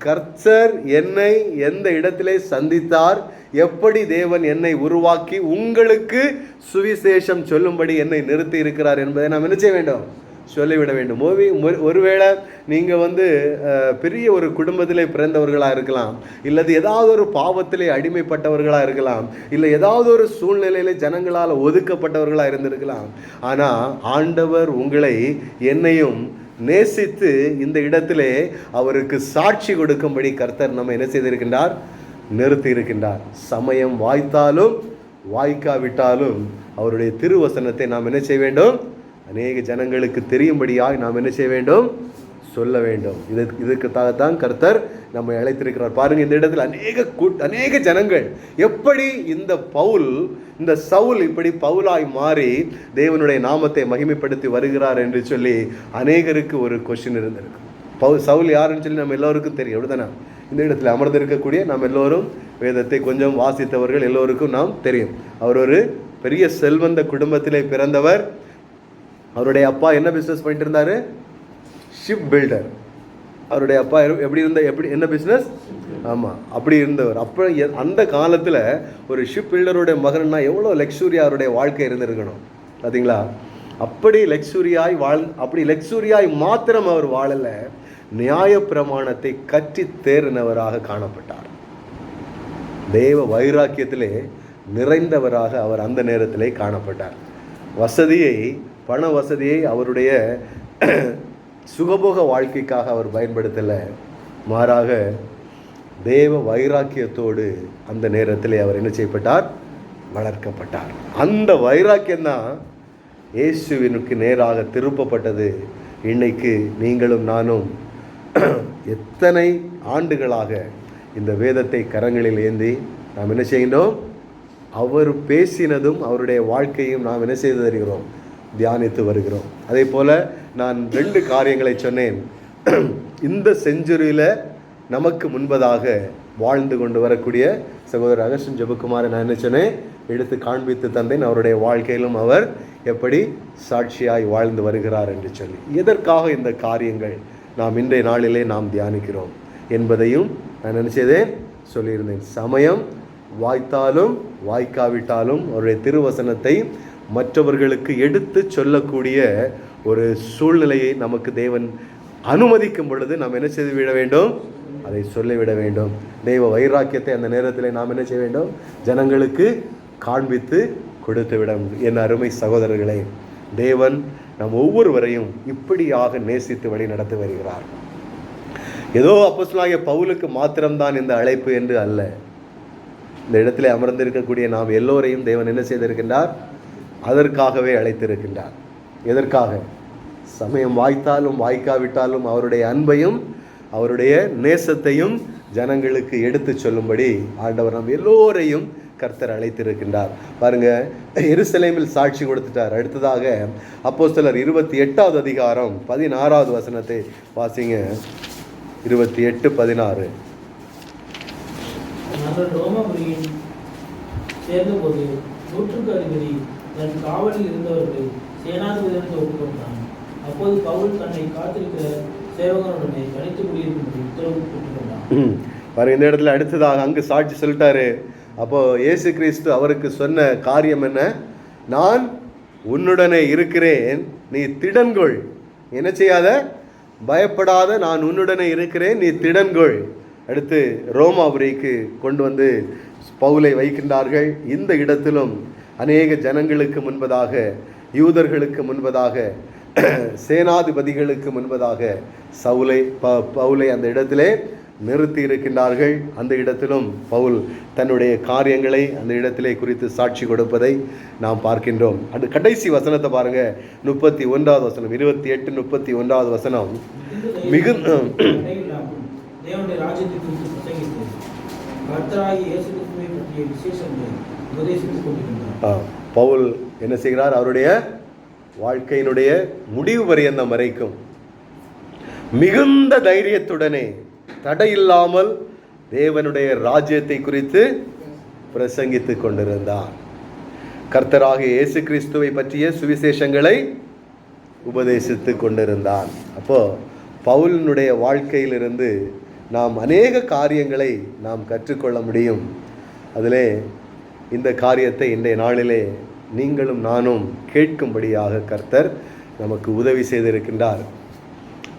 கர்த்தர் என்னை எந்த இடத்திலே சந்தித்தார், எப்படி தேவன் என்னை உருவாக்கி உங்களுக்கு சுவிசேஷம் சொல்லும்படி என்னை நிறுத்தி இருக்கிறார் என்பதை நாம் என்ன செய்ய வேண்டும்? சொல்லிவிட வேண்டும். ஒருவேளை நீங்கள் பெரிய ஒரு குடும்பத்திலே பிறந்தவர்களாக இருக்கலாம், இல்லது ஏதாவது ஒரு பாவத்திலே அடிமைப்பட்டவர்களாக இருக்கலாம், இல்லை ஏதாவது ஒரு சூழ்நிலையில ஜனங்களால் ஒதுக்கப்பட்டவர்களாக இருந்திருக்கலாம். ஆனால் ஆண்டவர் உங்களை என்னையும் நேசித்து இந்த இடத்திலே அவருக்கு சாட்சி கொடுக்கும்படி கர்த்தர் நம்ம என்ன செய்திருக்கின்றார்? நிறுத்தி இருக்கின்றார். சமயம் வாய்த்தாலும் வாய்க்காவிட்டாலும் அவருடைய திருவசனத்தை நாம் என்ன செய்ய வேண்டும்? அநேக ஜனங்களுக்கு தெரியும்படியாய் நாம் என்ன செய்ய வேண்டும்? சொல்ல வேண்டும். இதுக்காகத்தான் கர்த்தர் நம்மை அழைத்திருக்கிறார். பாருங்க, இந்த இடத்துல அநேக ஜனங்கள் எப்படி இந்த சவுல் இப்படி பவுலாய் மாறி தேவனுடைய நாமத்தை மகிமைப்படுத்தி வருகிறார் என்று சொல்லி அநேகருக்கு ஒரு கொஸ்டின் இருந்திருக்கு. சவுல் யாருன்னு சொல்லி நம்ம எல்லோருக்கும் தெரியும், அப்படிதானே? இந்த இடத்துல அமர்ந்திருக்கக்கூடிய நாம் எல்லோரும் வேதத்தை கொஞ்சம் வாசித்தவர்கள் எல்லோருக்கும் நாம் தெரியும். அவர் ஒரு பெரிய செல்வந்த குடும்பத்திலே பிறந்தவர். அவருடைய அப்பா என்ன பிஸ்னஸ் பண்ணிட்டு இருந்தாரு? Ship builder. அவருடைய அப்பா என்ன பிஸ்னஸ்? ஆமாம், அப்படி இருந்தவர். அப்போ அந்த காலத்தில் ஒரு ஷிப் பில்டருடைய மகன்னா எவ்வளோ லக்ஸூரியாக அவருடைய வாழ்க்கை இருந்திருக்கணும் பார்த்தீங்களா? அப்படி லக்ஸூரியாய் மாத்திரம் அவர் வாழலை, நியாய பிரமாணத்தை கற்றி தேறினவராக காணப்பட்டார். தேவ வைராக்கியத்திலே நிறைந்தவராக அவர் அந்த நேரத்திலே காணப்பட்டார். பண வசதியை அவருடைய சுகபோக வாழ்க்கைக்காக அவர் பயன்படுத்தலை, மாறாக தேவ வைராக்கியத்தோடு அந்த நேரத்திலே அவர் என்ன செய்யப்பட்டார்? வளர்க்கப்பட்டார். அந்த வைராக்கியம்தான் இயேசுவினுக்கு நேராக திருப்பப்பட்டது. இன்னைக்கு நீங்களும் நானும் எத்தனை ஆண்டுகளாக இந்த வேதத்தை கரங்களில் ஏந்தி நாம் என்ன செய்கின்றோம்? அவர் பேசினதும் அவருடைய வாழ்க்கையும் நாம் என்ன செய்து வருகிறோம்? தியானித்து வருகிறோம். அதே போல் நான் 2 காரியங்களை சொன்னேன். இந்த செஞ்சுரியில் நமக்கு முன்பதாக வாழ்ந்து கொண்டு வரக்கூடிய சகோதரர் அகஸ்டின் ஜெபக்குமாரை நான் என்ன சொன்னேன்? எடுத்து காண்பித்து தந்தேன். அவருடைய வாழ்க்கையிலும் அவர் எப்படி சாட்சியாய் வாழ்ந்து வருகிறார் என்று சொல்லி. எதற்காக இந்த காரியங்கள் நாம் இன்றைய நாளிலே நாம் தியானிக்கிறோம் என்பதையும் நான் நினைச்சதேன் சொல்லியிருந்தேன். சமயம் வாய்த்தாலும் வாய்க்காவிட்டாலும் அவருடைய திருவசனத்தை மற்றவர்களுக்கு எடுத்து சொல்லக்கூடிய ஒரு சூழ்நிலையை நமக்கு தேவன் அனுமதிக்கும் பொழுது நாம் என்ன செய்து விட வேண்டும்? அதை சொல்லிவிட வேண்டும். தெய்வ வைராக்கியத்தை அந்த நேரத்தில் நாம் என்ன செய்ய வேண்டும்? ஜனங்களுக்கு காண்பித்து கொடுத்து விட வேண்டும். என் அருமை சகோதரர்களே, தேவன் நம் ஒவ்வொருவரையும் இப்படியாக நேசித்து வழி நடத்தி வருகிறார். ஏதோ அப்போஸ்தலனாகிய பவுலுக்கு மாத்திரம்தான் இந்த அழைப்பு என்று அல்ல. இந்த இடத்திலே அமர்ந்திருக்கக்கூடிய நாம் எல்லோரையும் தேவன் என்ன செய்திருக்கின்றார்? அதற்காகவே அழைத்திருக்கின்றார். எதற்காக? சமயம் வாய்த்தாலும் வாய்க்காவிட்டாலும் அவருடைய அன்பையும் அவருடைய நேசத்தையும் ஜனங்களுக்கு எடுத்து சொல்லும்படி ஆண்டவர் நம் எல்லோரையும் கர்த்தர் அழைத்திருக்கின்றார். பாருங்க, எருசலேமில் சாட்சி கொடுத்துட்டார். அடுத்ததாக அப்போஸ்தலர் 28வது அதிகாரம் 16வது வசனத்தை வாசிங்க. 28:16. ரோமாபுரியில் சேர்ந்தபோது 100க்கு அதிபதி தன் காவலில் இருந்தவர்களை சேனாதிபதிக்கு ஒப்புக் கொடுத்தான். அப்போது பவுல் தன்னை காத்திருக்கிற சேவகனுடனே தனித்து குடியிருக்கும்படி உத்தரவு பெற்றுக்கொண்டான். பாருங்க, இந்த இடத்துல அடுத்ததாக அங்கு சாட்சி சொல்லிட்டாரு. அப்போ இயேசு கிறிஸ்து அவருக்கு சொன்ன காரியம் என்ன? நான் உன்னுடனே இருக்கிறேன், நீ திடன்கொள். என்ன செய்யாத? பயப்படாத, நான் உன்னுடனே இருக்கிறேன், நீ திடன்கொள். அடுத்து ரோமாபுரிக்கு கொண்டு வந்து பவுலை வைக்கின்றார்கள். இந்த இடத்திலும் அநேக ஜனங்களுக்கு முன்பதாக, யூதர்களுக்கு முன்பதாக, சேனாதிபதிகளுக்கு முன்பதாக பவுலை அந்த இடத்திலே நிறுத்தி இருக்கின்றார்கள். அந்த இடத்திலும் பவுல் தன்னுடைய காரியங்களை அந்த இடத்திலே குறித்து சாட்சி கொடுப்பதை நாம் பார்க்கின்றோம். அந்த கடைசி வசனத்தை பாருங்க, 31வது வசனம், 28:31வது வசனம். மிகுந்த தேவனுடைய ராஜ்யத்தை குறித்து பிரசங்கித்து கர்த்தராகிய இயேசு கிறிஸ்துவை பற்றிய விசேஷங்களை உபதேசித்துக் கொண்டிருக்கிறார். பவுல் என்ன செய்கிறார்? அவருடைய வாழ்க்கையினுடைய முடிவு பரியந்தம் வரைக்கும் மிகுந்த தைரியத்துடனே தடையில்லாமல் தேவனுடைய ராஜ்யத்தை குறித்து பிரசங்கித்துக் கொண்டிருந்தார். கர்த்தராகிய இயேசு கிறிஸ்துவை பற்றிய சுவிசேஷங்களை உபதேசித்துக் கொண்டிருந்தார். அப்போ பவுலினுடைய வாழ்க்கையிலிருந்து நாம் அநேக காரியங்களை நாம் கற்றுக்கொள்ள முடியும். அதிலே இந்த காரியத்தை இன்றைய நாளிலே நீங்களும் நானும் கேட்கும்படியாக கர்த்தர் நமக்கு உதவி செய்திருக்கின்றார்.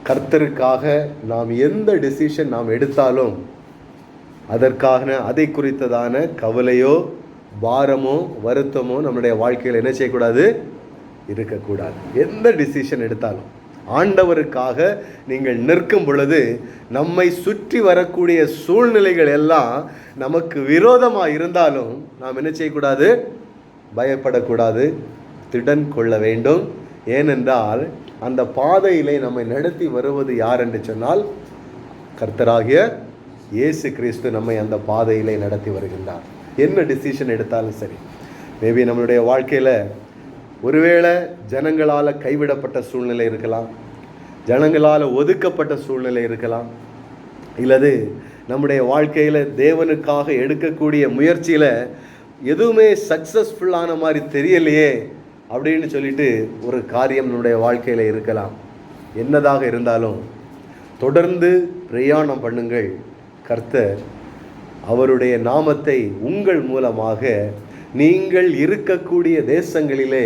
கர்த்தருக்காக நாம் எந்த டெசிஷன் நாம் எடுத்தாலும் அதற்காக அதை குறித்ததான கவலையோ பாரமோ வருத்தமோ நம்முடைய வாழ்க்கையில் என்ன செய்யக்கூடாது? இருக்கக்கூடாது. எந்த டிசிஷன் எடுத்தாலும் ஆண்டவருக்காக நீங்கள் நிற்கும் பொழுது நம்மை சுற்றி வரக்கூடிய சூழ்நிலைகள் எல்லாம் நமக்கு விரோதமாக இருந்தாலும் நாம் என்ன செய்யக்கூடாது? பயப்படக்கூடாது, திடன் கொள்ள வேண்டும். ஏனென்றால் அந்த பாதையிலே நம்மை நடத்தி வருவது யார் என்று சொன்னால் கர்த்தராகிய இயேசு கிறிஸ்து நம்மை அந்த பாதையிலே நடத்தி வருகின்றார். என்ன டிசிஷன் எடுத்தாலும் சரி, மேபி நம்மளுடைய வாழ்க்கையில் ஒருவேளை ஜனங்களால் கைவிடப்பட்ட சூழ்நிலை இருக்கலாம், ஜனங்களால் ஒதுக்கப்பட்ட சூழ்நிலை இருக்கலாம், இல்லது நம்முடைய வாழ்க்கையில் தேவனுக்காக எடுக்கக்கூடிய முயற்சியில் எதுவுமே சக்ஸஸ்ஃபுல்லான மாதிரி தெரியலையே அப்படின்னு சொல்லிட்டு ஒரு காரியம் நம்முடைய வாழ்க்கையில் இருக்கலாம். என்னதாக இருந்தாலும் தொடர்ந்து பிரயாணம் பண்ணுங்கள். கர்த்தர் அவருடைய நாமத்தை உங்கள் மூலமாக நீங்கள் இருக்கக்கூடிய தேசங்களிலே,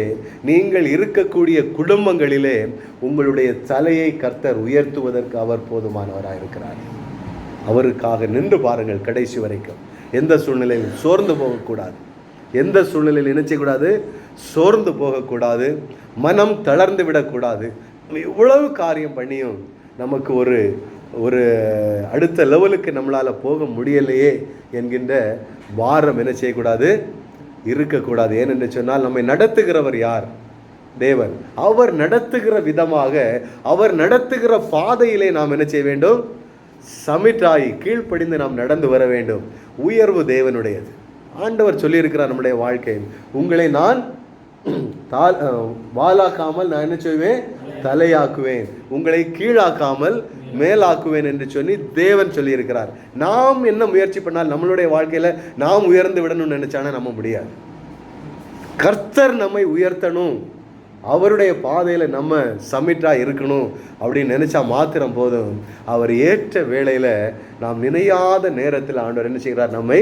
நீங்கள் இருக்கக்கூடிய குடும்பங்களிலே உங்களுடைய தலையை கர்த்தர் உயர்த்துவதற்கு அவர் போதுமானவராக இருக்கிறார். அவருக்காக நின்று பாருங்கள் கடைசி வரைக்கும். எந்த சூழ்நிலையில் சோர்ந்து போகக்கூடாது, எந்த சூழ்நிலையில் நினைச்சக்கூடாது, சோர்ந்து போகக்கூடாது, மனம் தளர்ந்து விடக்கூடாது. இவ்வளவு காரியம் பண்ணியும் நமக்கு ஒரு அடுத்த லெவலுக்கு நம்மளால் போக முடியலையே என்கின்ற வாரம் என்ன செய்யக்கூடாது, இருக்கக்கூடாது. ஏனென்று சொன்னால் நம்மை நடத்துகிறவர் யார்? தேவன். அவர் நடத்துகிற விதமாக, அவர் நடத்துகிற பாதையிலே நாம் என்ன செய்ய வேண்டும்? சமிட்டாய் கீழ்ப்படிந்து நாம் நடந்து வர வேண்டும். உயர்வு தேவனுடையது. ஆண்டவர் சொல்லியிருக்கிறார் நம்முடைய வாழ்க்கையில், உங்களை நான் வாலாக்காமல் நான் என்ன செய்வேன்? தலையாக்குவேன். உங்களை கீழாக்காமல் மேலாக்குவேன் என்று சொல்லி தேவன் சொல்லியிருக்கிறார். நாம் என்ன முயற்சி பண்ணால் நம்மளுடைய வாழ்க்கையில் நாம் உயர்ந்து விடணும்னு நினைச்சானா நம்ம முடியாது. கர்த்தர் நம்மை உயர்த்தணும், அவருடைய பாதையில் நம்ம சமிட்டாக இருக்கணும் அப்படின்னு நினச்சா மாத்திரம் போதும். அவர் ஏற்ற வேளையில் நாம் நினையாத நேரத்தில் ஆண்டவர் என்ன செய்கிறார்? நம்மை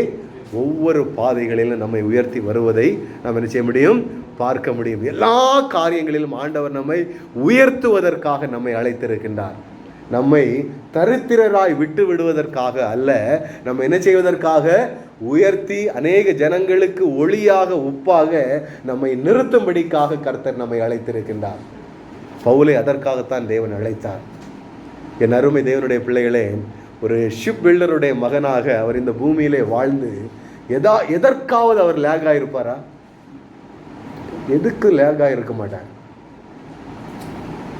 ஒவ்வொரு பாதைகளிலும் நம்மை உயர்த்தி வருவதை நாம் என்ன செய்ய முடியும்? பார்க்க முடியும். எல்லா காரியங்களிலும் ஆண்டவர் நம்மை உயர்த்துவதற்காக நம்மை அழைத்திருக்கின்றார். நம்மை தரித்திரராய் விட்டு விடுவதற்காக அல்ல, நம்ம என்ன செய்வதற்காக? உயர்த்தி அநேக ஜனங்களுக்கு ஒளியாக உப்பாக நம்மை நிறுத்தும்படிக்காக கர்த்தர் நம்மை அழைத்திருக்கின்றார். பவுலை அதற்காகத்தான் தேவன் அழைத்தார். என் அருமை தேவனுடைய பிள்ளைகளே, ஒரு ஷிப் பில்டருடைய மகனாக அவர் இந்த பூமியிலே வாழ்ந்து எதற்காவது அவர் லேகாக இருப்பாரா? எதுக்கு லேகாக இருக்க மாட்டார்.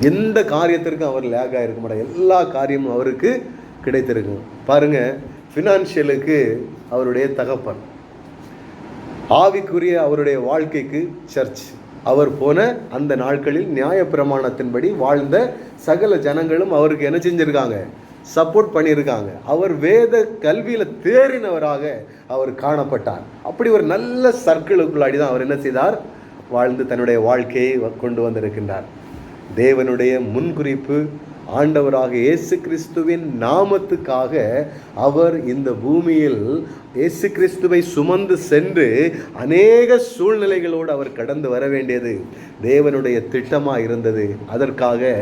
எந்த காரியத்திற்கும் அவர் லேகாக இருக்க மாட்டார். எல்லா காரியமும் அவருக்கு கிடைத்திருக்கும். பாருங்க, ஃபினான்ஷியலுக்கு அவருடைய தகப்பன், ஆவிக்குரிய அவருடைய வாழ்க்கைக்கு சர்ச். அவர் போன அந்த நாட்களில் நியாயப்பிரமாணத்தின்படி வாழ்ந்த சகல ஜனங்களும் அவருக்கு என்ன செஞ்சிருக்காங்க? சப்போர்ட் பண்ணியிருக்காங்க. அவர் வேத கல்வியில் தேறினவராக அவர் காணப்பட்டார். அப்படி ஒரு நல்ல சர்க்கிளுக்குள்ளாடி தான் அவர் என்ன செய்தார்? வாழ்ந்து தன்னுடைய வாழ்க்கையை கொண்டு வந்திருக்கின்றார். தேவனுடைய முன்குறிப்பு ஆண்டவராக இயேசு கிறிஸ்துவின் நாமத்துக்காக அவர் இந்த பூமியில் இயேசு கிறிஸ்துவை சுமந்து சென்று அநேக சூழ்நிலைகளோடு அவர் கடந்து வர வேண்டியது தேவனுடைய திட்டமாக இருந்தது. அதற்காக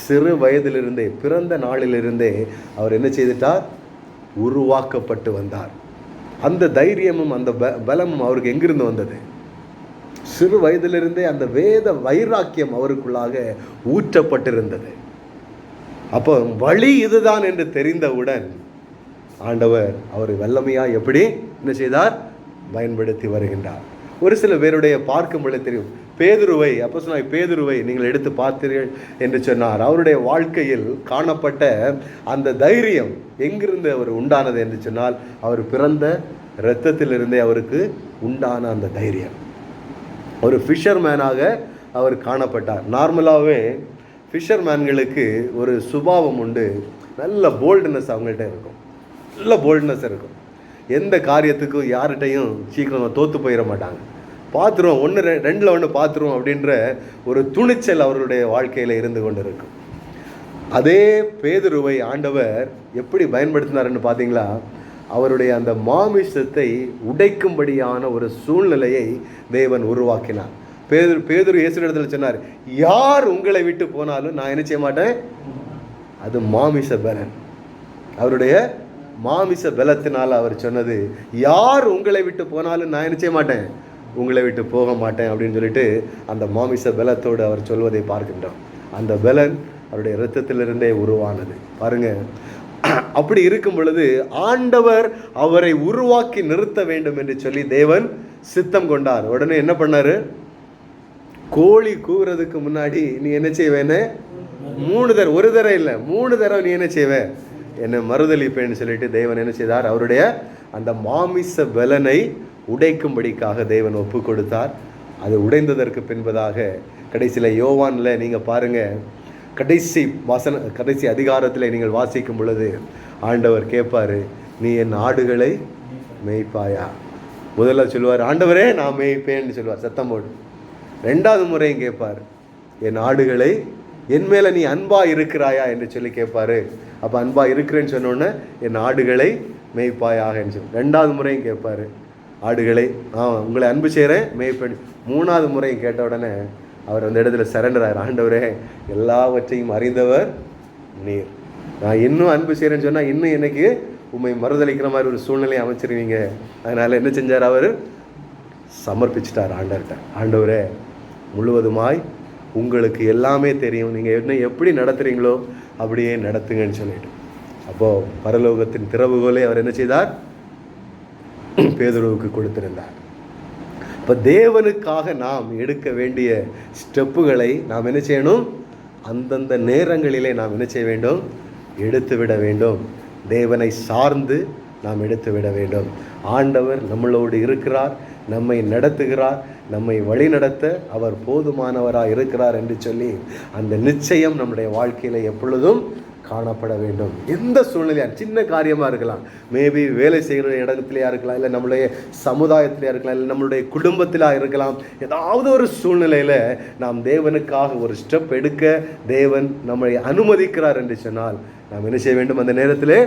சிறு வயதிலிருந்தே, பிறந்த நாளிலிருந்தே அவர் என்ன செய்துட்டார்? உருவாக்கப்பட்டு வந்தார். அந்த தைரியமும் அந்த பலமும் அவருக்கு எங்கிருந்து வந்தது? சிறு வயதிலிருந்தே அந்த வேத வைராக்கியம் அவருக்குள்ளாக ஊற்றப்பட்டிருந்தது. அப்போ வழி இதுதான் என்று தெரிந்தவுடன் ஆண்டவர் அவர் வல்லமையாக எப்படி என்ன செய்தார்? பயன்படுத்தி வருகின்றார். ஒரு சில பேருடைய பார்க்கும் பொழுது தெரியும். பேதுருவை, அப்போஸ்தலனாகிய பேதுருவை நீங்கள் எடுத்து பார்த்தீர்கள் என்று சொன்னார். அவருடைய வாழ்க்கையில் காணப்பட்ட அந்த தைரியம் எங்கிருந்து அவர் உண்டானது என்று சொன்னால், அவர் பிறந்த இரத்தத்திலிருந்தே அவருக்கு உண்டான அந்த தைரியம். ஒரு ஃபிஷர்மேனாக அவர் காணப்பட்டார். நார்மலாகவே ஃபிஷர்மேன்களுக்கு ஒரு சுபாவம் உண்டு. நல்ல போல்ட்னஸ் அவங்கள்ட்ட இருக்கும், நல்ல போல்ட்னஸ் இருக்கும். எந்த காரியத்துக்கும் யார்கிட்டையும் சீக்கிரம் தோற்று போயிட மாட்டாங்க. பார்த்துருவோம், ஒன்று ரெண்டில் ஒன்று பார்த்துருவோம் அப்படின்ற ஒரு துணிச்சல் அவருடைய வாழ்க்கையில் இருந்து கொண்டு இருக்கும். அதே பேதுருவை ஆண்டவர் எப்படி பயன்படுத்தினார்ன்னு பார்த்தீங்களா? அவருடைய அந்த மாமிசத்தை உடைக்கும்படியான ஒரு சூழ்நிலையை தேவன் உருவாக்கினார். பேதுரு இயேசுவிடத்தில் சொன்னார், யார் உங்களை விட்டு போனாலும் நான் என்ன செய்ய மாட்டேன். அது மாமிச பலன். அவருடைய மாமிச பலத்தினால் அவர் சொன்னது, யார் உங்களை விட்டு போனாலும் நான் என்ன செய்ய மாட்டேன், உங்களை விட்டு போக மாட்டேன் அப்படின்னு சொல்லிட்டு அந்த மாமிச பலத்தோடு அவர் சொல்வதை பார்க்கின்றோம். அந்த பலன் அவருடைய இரத்தத்திலிருந்தே உருவானது. பாருங்க, அப்படி இருக்கும் பொழுது ஆண்டவர் அவரை உருவாக்கி நிறுத்த வேண்டும் என்று சொல்லி தேவன் சித்தம் கொண்டார். உடனே என்ன பண்ணாரு? கோழி கூவுறதுக்கு முன்னாடி நீ என்ன செய்வேன்னு 3 தடவை, ஒரு தடவை இல்லை 3 தடவை நீ என்ன செய்வே, என்னை மறுதளிப்பேன்னு சொல்லிட்டு தேவன் என்ன செய்தார்? அவருடைய அந்த மாமிச பலனை உடைக்கும்படிக்காக தேவன் ஒப்பு கொடுத்தார். அது உடைந்ததற்கு பின்பதாக கடைசியில் யோவானில் நீங்கள் பாருங்கள், கடைசி அதிகாரத்தில் நீங்கள் வாசிக்கும் பொழுது ஆண்டவர் கேட்பார், நீ என் ஆடுகளை மேய்ப்பாயா? முதல்ல சொல்லுவார், ஆண்டவரே நான் மேய்ப்பேன்னு சொல்லுவார் சத்தம் போடு. 2வது முறையும் கேட்பார், என் ஆடுகளை, என் மேலே நீ அன்பா இருக்கிறாயா என்று சொல்லி கேட்பாரு. அப்போ அன்பா இருக்கிறேன்னு சொன்னோன்னே என் ஆடுகளை மேய்ப்பாயாக சொல்லி 2வது முறையும் கேட்பார், ஆடுகளை உங்களை அன்பு செய்கிறேன் மேய்ப்பேன். 3வது முறையும் கேட்ட உடனே அவர் அந்த இடத்துல சரண்டர் ஆகிறார். ஆண்டவரே எல்லாவற்றையும் அறிந்தவர் நீர், நான் இன்னும் அன்பு செய்கிறேன்னு சொன்னால் இன்னும் எனக்கு உண்மை மறுதளிக்கிற மாதிரி ஒரு சூழ்நிலையை அமைச்சிருவீங்க. அதனால் என்ன செஞ்சார்? அவர் சமர்ப்பிச்சிட்டார் ஆண்டவர்கிட்ட. ஆண்டவரே முழுவதுமாய் உங்களுக்கு எல்லாமே தெரியும், நீங்கள் என்ன எப்படி நடத்துகிறீங்களோ அப்படியே நடத்துங்கன்னு சொல்லிட்டு, அப்போது பரலோகத்தின் திறவுகோலை அவர் என்ன செய்தார்? பேதுருவுக்கு கொடுத்திருந்தார். இப்போ தேவனுக்காக நாம் எடுக்க வேண்டிய ஸ்டெப்புகளை நாம் என்ன செய்யணும்? அந்தந்த நேரங்களிலே நாம் என்ன செய்ய வேண்டும்? எடுத்து விட வேண்டும். தேவனை சார்ந்து நாம் எடுத்து விட வேண்டும். ஆண்டவர் நம்மளோடு இருக்கிறார், நம்மை நடத்துகிறார், நம்மை வழிநடத்த அவர் போதுமானவராக இருக்கிறார் என்று சொல்லி அந்த நிச்சயம் நம்முடைய வாழ்க்கையில் எப்பொழுதும் காணப்பட வேண்டும். எந்த சூழ்நிலையாக, சின்ன காரியமாக இருக்கலாம், மேபி வேலை செய்கிற இடத்துலையா இருக்கலாம், இல்லை நம்மளுடைய சமுதாயத்திலையா இருக்கலாம், இல்லை நம்மளுடைய குடும்பத்திலாக இருக்கலாம். ஏதாவது ஒரு சூழ்நிலையில் நாம் தேவனுக்காக ஒரு ஸ்டெப் எடுக்க தேவன் நம்மை அனுமதிக்கிறார் என்று சொன்னால் நாம் என்ன செய்ய வேண்டும்? அந்த நேரத்தில்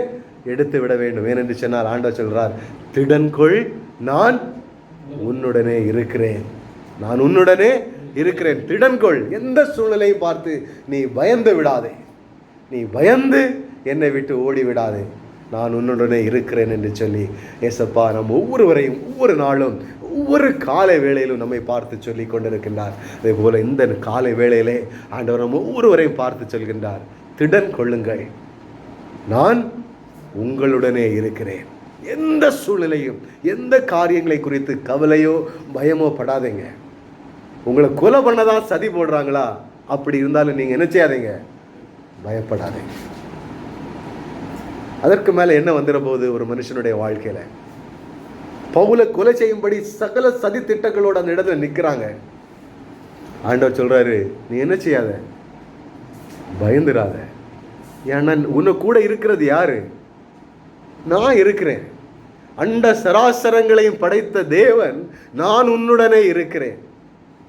எடுத்து விட வேண்டும். ஏனென்று சொன்னால் ஆண்டவர் சொல்கிறார், திடன்கொள், நான் உன்னுடனே இருக்கிறேன், நான் உன்னுடனே இருக்கிறேன், திடன்கொள். எந்த சூழ்நிலையும் பார்த்து நீ பயந்து விடாதே, நீ பயந்து என்னை விட்டு ஓடி விடாதே, நான் உன்னுடனே இருக்கிறேன் என்று சொல்லி ஏசப்பா நம் ஒவ்வொருவரையும் ஒவ்வொரு நாளும் ஒவ்வொரு காலை வேளையிலும் நம்மை பார்த்து சொல்லி கொண்டிருக்கின்றார். அதே போல் இந்த காலை வேளையிலே ஆண்டவர் நம்ம ஒவ்வொருவரையும் பார்த்து சொல்கின்றார், திடன் கொள்ளுங்கள், நான் உங்களுடனே இருக்கிறேன். எந்த சூழ்நிலையும் எந்த காரியங்களை குறித்து கவலையோ பயமோ படாதீங்க. உங்களை கொலை பண்ணதான் சதி போடுறாங்களா, அப்படி இருந்தாலும் நீங்கள் என்ன செய்யாதீங்க? பயப்படாதீங்க. அதற்கு மேலே என்ன வந்துட போகுது ஒரு மனுஷனுடைய வாழ்க்கையில்? பவுலை கொலை செய்யும்படி சகல சதி திட்டங்களோடு அந்த இடத்துல நிற்கிறாங்க. ஆண்டவர் சொல்றாரு, நீ என்ன செய்யாத, பயந்துராத. ஏன்னா உன்னை கூட இருக்கிறது யாரு? நான் இருக்கிறேன். அண்ட சராசரங்களையும் படைத்த தேவன் நான் உன்னுடனே இருக்கிறேன்.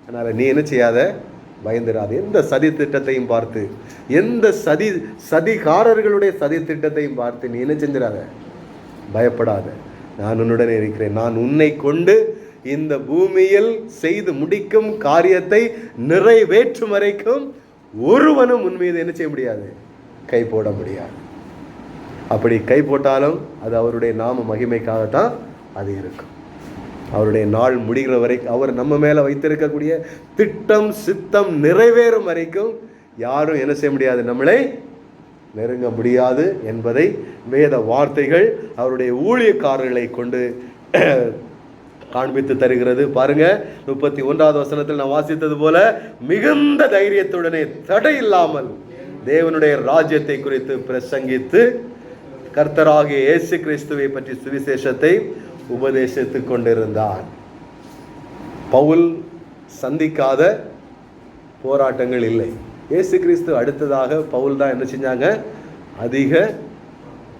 அதனால நீ என்ன செய்யாத, பயந்துராது. எந்த சதி திட்டத்தையும் பார்த்து, எந்த சதிகாரர்களுடைய சதி திட்டத்தையும் பார்த்து நீ என்ன செஞ்சிடாத, பயப்படாத. நான் உன்னுடனே இருக்கிறேன். நான் உன்னை கொண்டு இந்த பூமியில் செய்து முடிக்கும் காரியத்தை நிறைவேற்றும் வரைக்கும் ஒருவனும் உன் மீது என்ன செய்ய முடியாது, கை போட முடியாது. அப்படி கை போட்டாலும் அது அவருடைய நாம மகிமைக்காகத்தான் அது இருக்கும். அவருடைய நாள் முடிகிற வரைக்கும், அவர் நம்ம மேலே வைத்திருக்கக்கூடிய திட்டம் சித்தம் நிறைவேறும் வரைக்கும் யாரும் என்ன செய்ய முடியாது, நம்மளை நெருங்க முடியாது என்பதை வேத வார்த்தைகள் அவருடைய ஊழியக்காரர்களை கொண்டு காண்பித்து தருகிறது. பாருங்க, 31வது வசனத்தில் நான் வாசித்தது போல மிகுந்த தைரியத்துடனே தடை இல்லாமல் தேவனுடைய ராஜ்யத்தை குறித்து பிரசங்கித்து கர்த்தராகிய இயேசு கிறிஸ்துவை பற்றி சுவிசேஷத்தை உபதேசித்து கொண்டிருந்தான். பவுல் சந்திக்காத போராட்டங்கள் இல்லை. இயேசு கிறிஸ்து அடுத்ததாக பவுல் தான் என்ன செஞ்சாங்க, அதிக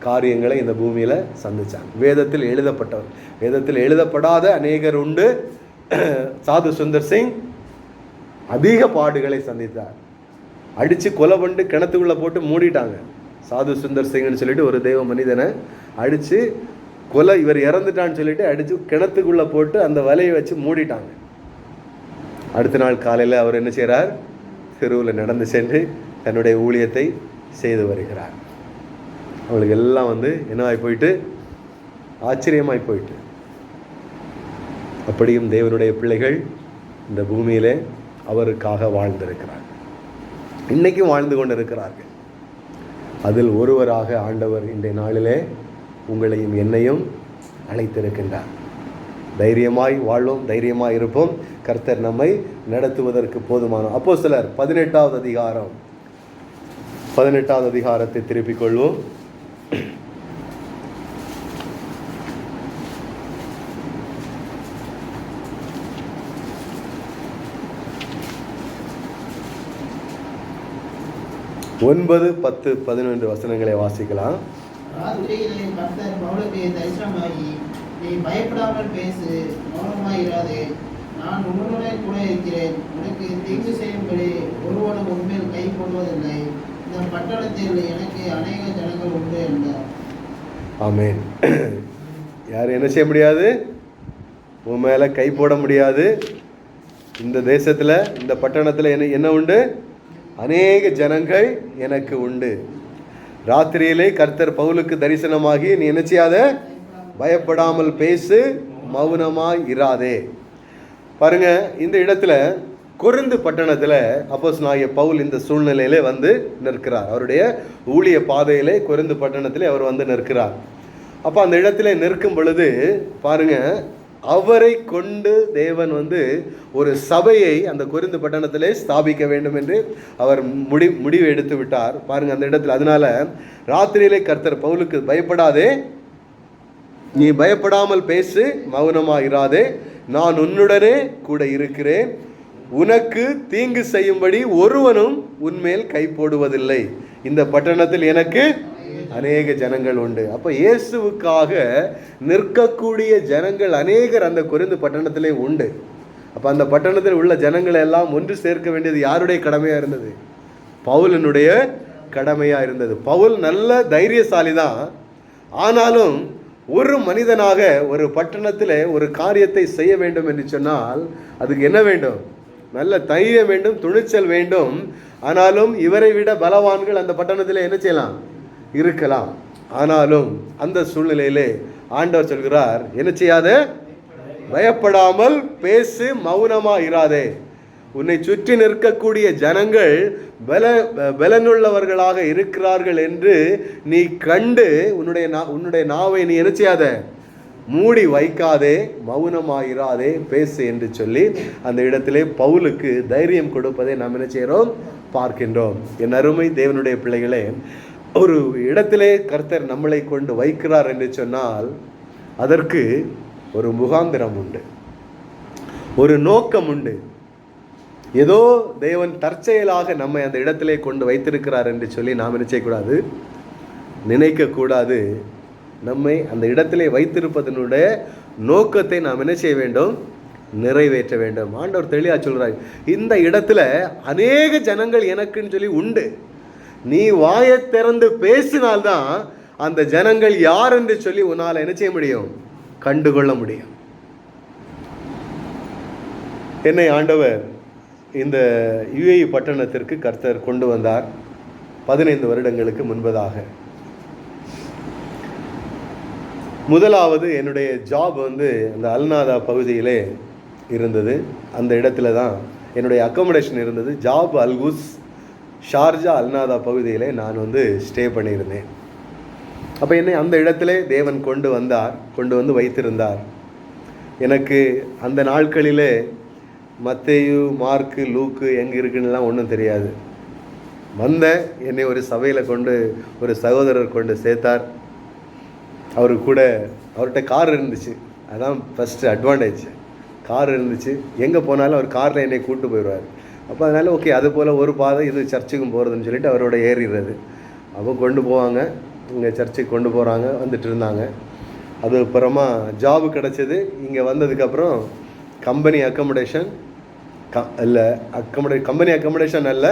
காரியங்களை இந்த பூமியில் சந்திச்சாங்க. வேதத்தில் எழுதப்பட்டவர், வேதத்தில் எழுதப்படாத அநேகர் உண்டு. சாது சுந்தர் சிங் அதிக பாடுகளை சந்தித்தார். அடித்து கொலை பண்ணி கிணத்துக்குள்ளே போட்டு மூடிட்டாங்க. சாது சுந்தர் சிங்னு சொல்லிட்டு ஒரு தெய்வ மனிதனை அடித்து கொலை, இவர் இறந்துட்டான்னு சொல்லிட்டு அடித்து கிணத்துக்குள்ளே போட்டு அந்த வலையை வச்சு மூடிட்டாங்க. அடுத்த நாள் காலையில் அவர் என்ன செய்கிறார், தெருவில் நடந்து சென்று தன்னுடைய ஊழியத்தை செய்து வருகிறார். அவங்களுக்கு எல்லாம் என்னவாய் போயிட்டு, ஆச்சரியமாய் போயிட்டு. அப்படியும் தேவனுடைய பிள்ளைகள் இந்த பூமியிலே அவருக்காக வாழ்ந்திருக்கிறார். இன்னைக்கும் வாழ்ந்து கொண்டு இருக்கிறார்கள். அதில் ஒருவராக ஆண்டவர் இன்றைய நாளிலே உங்களையும் என்னையும் அழைத்திருக்கின்றார். தைரியமாய் வாழ்வோம், தைரியமாய் இருப்போம். கர்த்தர் நம்மை நடத்துவதற்கு போதுமான. அப்போஸ்தலர் 18வது அதிகாரம் 18வது அதிகாரத்தை திருப்பிக் கொள்வோம். ஒன்பது 10 11 வசனங்களை வாசிக்கலாம். ராத்திரியிலே கர்த்தர் பவுலுக்கு தரிசனமாகி, நீ பயப்படாமல் பேசு, மௌனமாயிராதே, நான் உன்னுடன் கூட இருக்கிறேன், உனக்கு தீங்கு செய்யும்படி ஒருவனும் உன்மேல் கை போடுவதில்லை, இந்த பட்டணத்தில் எனக்கு அநேக ஜனங்கள் உண்டு என்றார். ஆமென். யாரும் என்ன செய்ய முடியாது? உன் மேலே கை போட முடியாது. இந்த தேசத்தில், இந்த பட்டணத்தில் என்ன உண்டு? அநேக ஜனங்கள் எனக்கு உண்டு. ராத்திரியிலே கர்த்தர் பவுலுக்கு தரிசனமாகி, நீ என்ன செய்யாத? பயப்படாமல் பேசு, மௌனமாய் இராதே. பாருங்க, இந்த இடத்துல கொரிந்து பட்டணத்தில் அப்போஸ்தலனாகிய பவுல் இந்த சூழ்நிலையிலே வந்து நிற்கிறார். அவருடைய ஊழிய பாதையிலே கொரிந்து பட்டணத்திலே அவர் வந்து நிற்கிறார். அப்போ அந்த இடத்துல நிற்கும் பொழுது பாருங்க, அவரை கொண்டு தேவன் வந்து ஒரு சபையை அந்த கொரிந்து பட்டணத்திலே ஸ்தாபிக்க வேண்டும் என்று அவர் முடிவு எடுத்து விட்டார். பாருங்க அந்த இடத்துல. அதனால ராத்திரியிலே கர்த்தர் பவுலுக்கு, பயப்படாதே, நீ பயப்படாமல் பேசு, மௌனமாக இராதே, நான் உன்னுடனே கூட இருக்கிறேன், உனக்கு தீங்கு செய்யும்படி ஒருவனும் உன்மேல் கை போடுவதில்லை, இந்த பட்டணத்தில் எனக்கு அநேக ஜனங்கள் உண்டு. அப்போ இயேசுவுக்காக நிற்கக்கூடிய ஜனங்கள் அநேகர் அந்த கொரிந்து பட்டணத்திலே உண்டு. அப்போ அந்த பட்டணத்தில் உள்ள ஜனங்களை எல்லாம் ஒன்று சேர்க்க வேண்டியது யாருடைய கடமையாக இருந்தது? பவுலினுடைய கடமையாக இருந்தது. பவுல் நல்ல தைரியசாலி தான். ஆனாலும் ஒரு மனிதனாக ஒரு பட்டணத்தில் ஒரு காரியத்தை செய்ய வேண்டும் என்று சொன்னால் அதுக்கு என்ன வேண்டும்? நல்ல தைரியம் வேண்டும், துணிச்சல் வேண்டும். ஆனாலும் இவரை விட பலவான்கள் அந்த பட்டணத்தில் என்ன செய்யலாம்? இருக்கலாம். ஆனாலும் அந்த சூழ்நிலையிலே ஆண்டவர் சொல்கிறார், என்ன செய்யாத? பயப்படாமல் பேசு, மௌனமா இராதே. உன்னை சுற்றி நிற்கக்கூடிய ஜனங்கள் பலனுள்ளவர்களாக இருக்கிறார்கள் என்று நீ கண்டு உன்னுடைய நாவை நீ என்ன செய்யாத? மூடி வைக்காதே, மௌனமாயிராதே, பேசு என்று சொல்லி அந்த இடத்திலே பவுலுக்கு தைரியம் கொடுப்பதை நாம் என்ன செய்கிறோம்? பார்க்கின்றோம். என் அருமை தேவனுடைய பிள்ளைகளே, ஒரு இடத்திலே கர்த்தர் நம்மளை கொண்டு வைக்கிறார் என்று சொன்னால் அதற்கு ஒரு முகாந்திரம் உண்டு, ஒரு நோக்கம் உண்டு. ஏதோ தேவன் தற்செயலாக நம்மை அந்த இடத்திலே கொண்டு வைத்திருக்கிறார் என்று சொல்லி நாம் என்ன செய்யக்கூடாது? நினைக்கக்கூடாது. நம்மை அந்த இடத்திலே வைத்திருப்பதனுடைய நோக்கத்தை நாம் என்ன செய்ய வேண்டும்? நிறைவேற்ற வேண்டும். ஆண்டவர் தெளிவாக சொல்கிறார், இந்த இடத்துல அநேக ஜனங்கள் எனக்குன்னு சொல்லி உண்டு. நீ வாயை திறந்து பேசினால்தான் அந்த ஜனங்கள் யார் என்று சொல்லி உன்னால் என்ன செய்ய முடியும்? கண்டுகொள்ள முடியும். என்னை ஆண்டவர் இந்த UAE பட்டணத்திற்கு கர்த்தர் கொண்டு வந்தார் 15 வருடங்களுக்கு முன்பதாக. முதலாவது என்னுடைய ஜாப் வந்து அந்த அல்நாதா பகுதியிலே இருந்தது. அந்த இடத்துல தான் என்னுடைய அக்கமடேஷன் இருந்தது. ஜாப் அல்குஸ் ஷார்ஜா அல்நாதா பகுதியிலே நான் வந்து ஸ்டே பண்ணியிருந்தேன். அப்போ என்னை அந்த இடத்திலே தேவன் கொண்டு வந்து வைத்திருந்தார். எனக்கு அந்த நாட்களிலே மத்தேயு, மார்க்கு, லூக்கு எங்கே இருக்குன்னுலாம் ஒன்றும் தெரியாது. வந்தேன், என்னை ஒரு சபையில் கொண்டு ஒரு சகோதரர் கொண்டு சேர்த்தார். அவர்கிட்ட கார் இருந்துச்சு. அதான் ஃபஸ்ட்டு அட்வான்டேஜ். கார் இருந்துச்சு. எங்கே போனாலும் அவர் காரில் என்னை கூப்பிட்டு போயிடுவார். அப்போ அதனால் ஓகே, அது போல் ஒரு பாதை இது சர்ச்சுக்கும் போகிறதுன்னு சொல்லிட்டு அவரோட ஏறிடுறது. அவங்க கொண்டு போவாங்க, இங்கே சர்ச்சுக்கு கொண்டு போகிறாங்க, வந்துட்டு இருந்தாங்க. அதுக்கப்புறமா ஜாபு கிடச்சிது. இங்கே வந்ததுக்கப்புறம் கம்பெனி அக்கமடேஷன் கம்பெனி அக்கமடேஷன் அல்ல,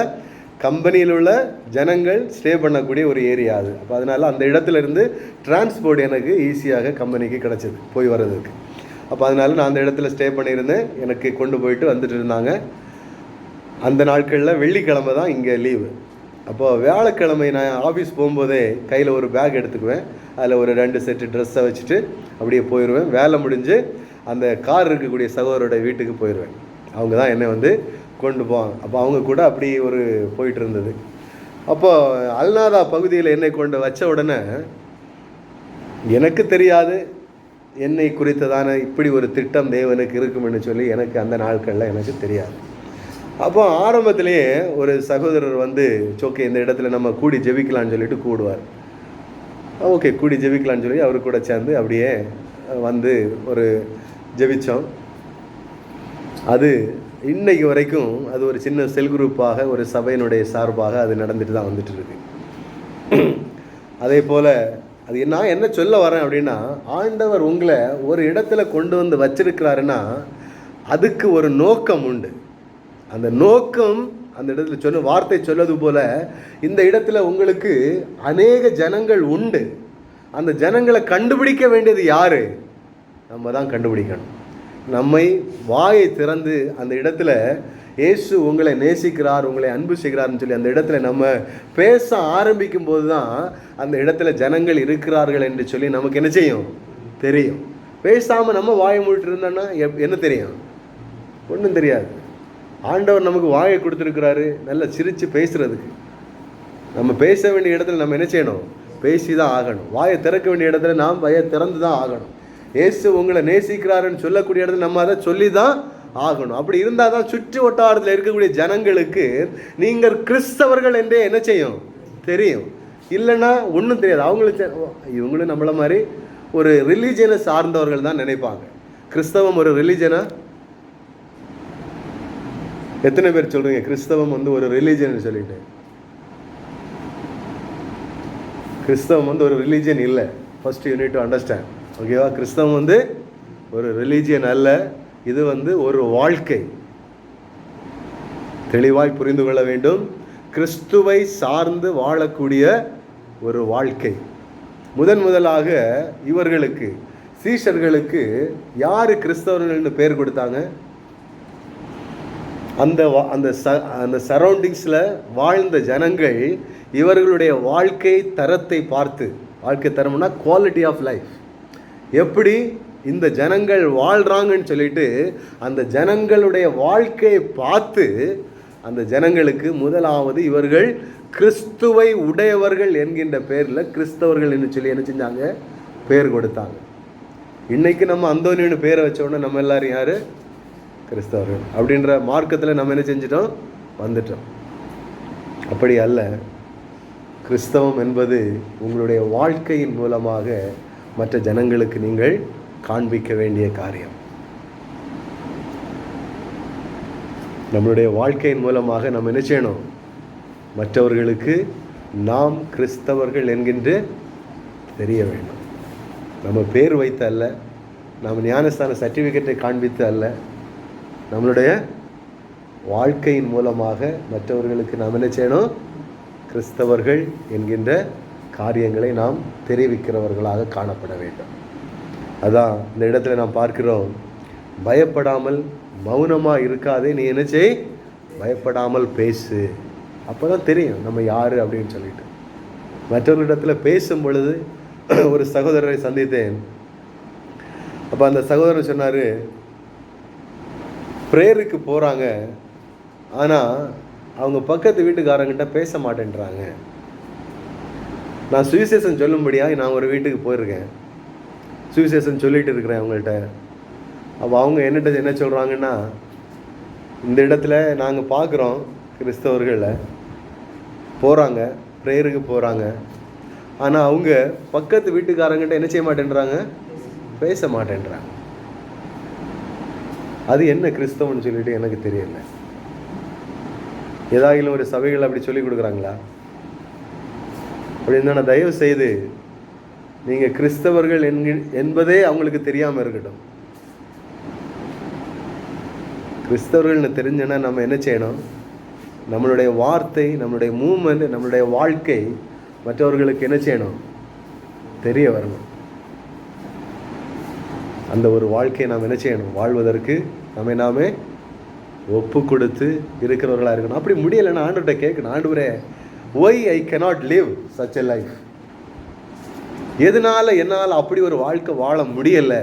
கம்பெனியில் உள்ள ஜனங்கள் ஸ்டே பண்ணக்கூடிய ஒரு ஏரியா அது. அப்போ அதனால் அந்த இடத்துல இருந்து டிரான்ஸ்போர்ட் எனக்கு ஈஸியாக கம்பெனிக்கு கிடச்சிது போய் வர்றதுக்கு. அப்போ அதனால நான் அந்த இடத்துல ஸ்டே பண்ணியிருந்தேன். எனக்கு கொண்டு போயிட்டு வந்துட்டு இருந்தாங்க. அந்த நாட்களில் வெள்ளிக்கிழமை தான் இங்கே லீவு. அப்போது வியாழக்கிழமை நான் ஆஃபீஸ் போகும்போதே கையில் ஒரு பேக் எடுத்துக்குவேன். அதில் ஒரு 2 செட்டு ட்ரெஸ்ஸை வச்சுட்டு அப்படியே போயிடுவேன். வேலை முடிஞ்சு அந்த கார் இருக்கக்கூடிய சகோதரோட வீட்டுக்கு போயிடுவேன். அவங்க தான் என்னை வந்து கொண்டு போவாங்க. அப்போ அவங்க கூட அப்படி ஒரு போயிட்டு இருந்தது. அப்போ அல்நாதா பகுதியில் என்னை கொண்டு வச்ச உடனே எனக்கு தெரியாது என்னை குறித்ததான இப்படி ஒரு திட்டம் தேவனுக்கு இருக்குமென்னு சொல்லி எனக்கு அந்த நாட்களில் எனக்கு தெரியாது. அப்போ ஆரம்பத்திலேயே ஒரு சகோதரர் வந்து ஓகே இந்த இடத்துல நம்ம கூடி ஜெபிக்கலான்னு சொல்லிட்டு கூடுவார். ஓகே கூடி ஜெபிக்கலான்னு சொல்லி அவர் கூட சேர்ந்து அப்படியே வந்து ஒரு ஜெபித்தோம். அது இன்னைக்கு வரைக்கும் அது ஒரு சின்ன செல் குரூப்பாக ஒரு சபையினுடைய சார்பாக அது நடந்துட்டு தான் வந்துட்டு இருக்கு. அதே போல் அது நான் என்ன சொல்ல வரேன் அப்படின்னா, ஆண்டவர் உங்களை ஒரு இடத்துல கொண்டு வந்து வச்சிருக்கிறாருன்னா அதுக்கு ஒரு நோக்கம் உண்டு. அந்த நோக்கம் அந்த இடத்துல சொன்ன வார்த்தை சொல்வது போல இந்த இடத்துல உங்களுக்கு அநேக ஜனங்கள் உண்டு. அந்த ஜனங்களை கண்டுபிடிக்க வேண்டியது யாரு? நம்ம தான் கண்டுபிடிக்கணும். நம்மை வாயை திறந்து அந்த இடத்துல இயேசு உங்களை நேசிக்கிறார், உங்களை அன்பு செய்கிறார்னு சொல்லி அந்த இடத்துல நம்ம பேச ஆரம்பிக்கும் போது தான் அந்த இடத்துல ஜனங்கள் இருக்கிறார்கள் என்று சொல்லி நமக்கு என்ன செய்யும்? தெரியும். பேசாமல் நம்ம வாயை மூடிட்டு இருந்தோன்னா என்ன தெரியும்? ஒன்றும் தெரியாது. ஆண்டவர் நமக்கு வாயை கொடுத்துருக்கிறாரு நல்லா சிரித்து பேசுகிறதுக்கு. நம்ம பேச வேண்டிய இடத்துல நம்ம என்ன செய்யணும்? பேசி தான் ஆகணும். வாயை திறக்க வேண்டிய இடத்துல நாம் வாயை திறந்து தான் ஆகணும். இயேசு உங்களை நேசிக்கிறாருன்னு சொல்லக்கூடிய இடத்துல நம்ம அதை சொல்லி தான் ஆகணும். அப்படி இருந்தால் தான் சுற்றி வட்டாரத்தில் இருக்கக்கூடிய ஜனங்களுக்கு நீங்கள் கிறிஸ்தவர்கள் என்றே என்ன செய்யும்? தெரியும். இல்லைன்னா ஒன்றும் தெரியாது. அவங்களுக்கு இவங்களும் நம்மள மாதிரி ஒரு ரிலீஜனை சார்ந்தவர்கள் தான் நினைப்பாங்க. கிறிஸ்தவம் ஒரு ரிலீஜனா? எத்தனை பேர் சொல்றீங்க கிறிஸ்தவம் வந்து ஒரு ரிலீஜன் சொல்லிட்டு? கிறிஸ்தவம் வந்து ஒரு ரிலீஜன் இல்லை. First you need to understand. ஓகேவா? கிறிஸ்தவம் வந்து ஒரு ரிலீஜியன் அல்ல, இது வந்து ஒரு வாழ்க்கை. தெளிவாய் புரிந்து கொள்ள வேண்டும். கிறிஸ்துவை சார்ந்து வாழக்கூடிய ஒரு வாழ்க்கை. முதலாக இவர்களுக்கு சீஷர்களுக்கு யாரு கிறிஸ்தவர்கள்னு பேர் கொடுத்தாங்க? அந்த சரௌண்டிங்ஸில் வாழ்ந்த ஜனங்கள் இவர்களுடைய வாழ்க்கை தரத்தை பார்த்து, வாழ்க்கை தரம்னா குவாலிட்டி ஆஃப் லைஃப், எப்படி இந்த ஜனங்கள் வாழ்கிறாங்கன்னு சொல்லிட்டு அந்த ஜனங்களுடைய வாழ்க்கையை பார்த்து அந்த ஜனங்களுக்கு முதலாவது இவர்கள் கிறிஸ்துவை உடையவர்கள் என்கின்ற பேரில் கிறிஸ்தவர்கள் என்று சொல்லி என்ன செஞ்சாங்க? பேர் கொடுத்தாங்க. இன்னைக்கு நம்ம அந்தோனின்னு பேரை வச்ச உடனே நம்ம எல்லாரும் யாரு? கிறிஸ்தவர்கள் அப்படின்ற மார்க்கத்தில் நம்ம என்ன செஞ்சிட்டோம்? வந்துட்டோம். அப்படி அல்ல. கிறிஸ்தவம் என்பது உங்களுடைய வாழ்க்கையின் மூலமாக மற்ற ஜனங்களுக்கு நீங்கள் காண்பிக்க வேண்டிய காரியம். நம்மளுடைய வாழ்க்கையின் மூலமாக நம்ம என்ன செய்யணும்? மற்றவர்களுக்கு நாம் கிறிஸ்தவர்கள் என்கின்ற தெரிய வேண்டும். நம்ம பேர் வைத்து அல்ல, நம்ம ஞானஸ்தான சர்டிஃபிகேட்டை காண்பித்து அல்ல, நம்மளுடைய வாழ்க்கையின் மூலமாக மற்றவர்களுக்கு நாம் என்ன செய்யணும்? கிறிஸ்தவர்கள் என்கின்ற காரியங்களை நாம் தெரிவிக்கிறவர்களாக காணப்பட வேண்டும். அதான் இந்த இடத்துல நாம் பார்க்கிறோம். பயப்படாமல் மௌனமாக இருக்காதே, நீ என்ன செய்? பயப்படாமல் பேசு. அப்போ தான் தெரியும் நம்ம யார் அப்படின்னு சொல்லிட்டு. மற்றவர்களிடத்தில் பேசும் பொழுது ஒரு சகோதரரை சந்தித்தேன். அப்போ அந்த சகோதரர் சொன்னார், ப்ரேயருக்கு போகிறாங்க, ஆனால் அவங்க பக்கத்து வீட்டுக்காரங்கிட்ட பேச மாட்டேன்றாங்க. நான் சுவிசேஷன் சொல்லும்படியாக நான் ஒரு வீட்டுக்கு போயிருக்கேன், சுவிசேஷன் சொல்லிட்டு இருக்கிறேன் அவங்கள்ட்ட. அப்போ அவங்க என்னட்ட என்ன சொல்கிறாங்கன்னா, இந்த இடத்துல நாங்கள் பார்க்குறோம் கிறிஸ்தவர்களை போகிறாங்க, ப்ரேயருக்கு போகிறாங்க, ஆனால் அவங்க பக்கத்து வீட்டுக்காரங்கிட்ட என்ன செய்ய மாட்டேன்றாங்க? பேச மாட்டேன்றாங்க. அது என்ன கிறிஸ்தவன்னு சொல்லிட்டு எனக்கு தெரியல. ஏதாகிலும் ஒரு சபைகள் அப்படி சொல்லி கொடுக்குறாங்களா? அப்படின்னா தயவு செய்து நீங்கள் கிறிஸ்தவர்கள் என்பதே அவங்களுக்கு தெரியாமல் இருக்கட்டும். கிறிஸ்தவர்கள்னு தெரிஞ்சனா நம்ம என்ன செய்யணும்? நம்மளுடைய வார்த்தை, நம்மளுடைய மூமெண்ட், நம்மளுடைய வாழ்க்கை மற்றவர்களுக்கு என்ன செய்யணும்? தெரிய வரணும். அந்த ஒரு வாழ்க்கையை நாம் என்ன செய்யணும்? வாழ்வதற்கு நம்ம நாமே ஒப்பு கொடுத்து இருக்கிறவர்களாக இருக்கணும். அப்படி முடியலைன்னா ஆண்டவர்கிட்ட கேட்கணும், ஆண்டவரே why I cannot live such a life? எதனால என்னால் அப்படி ஒரு வாழ்க்கை வாழ முடியலை?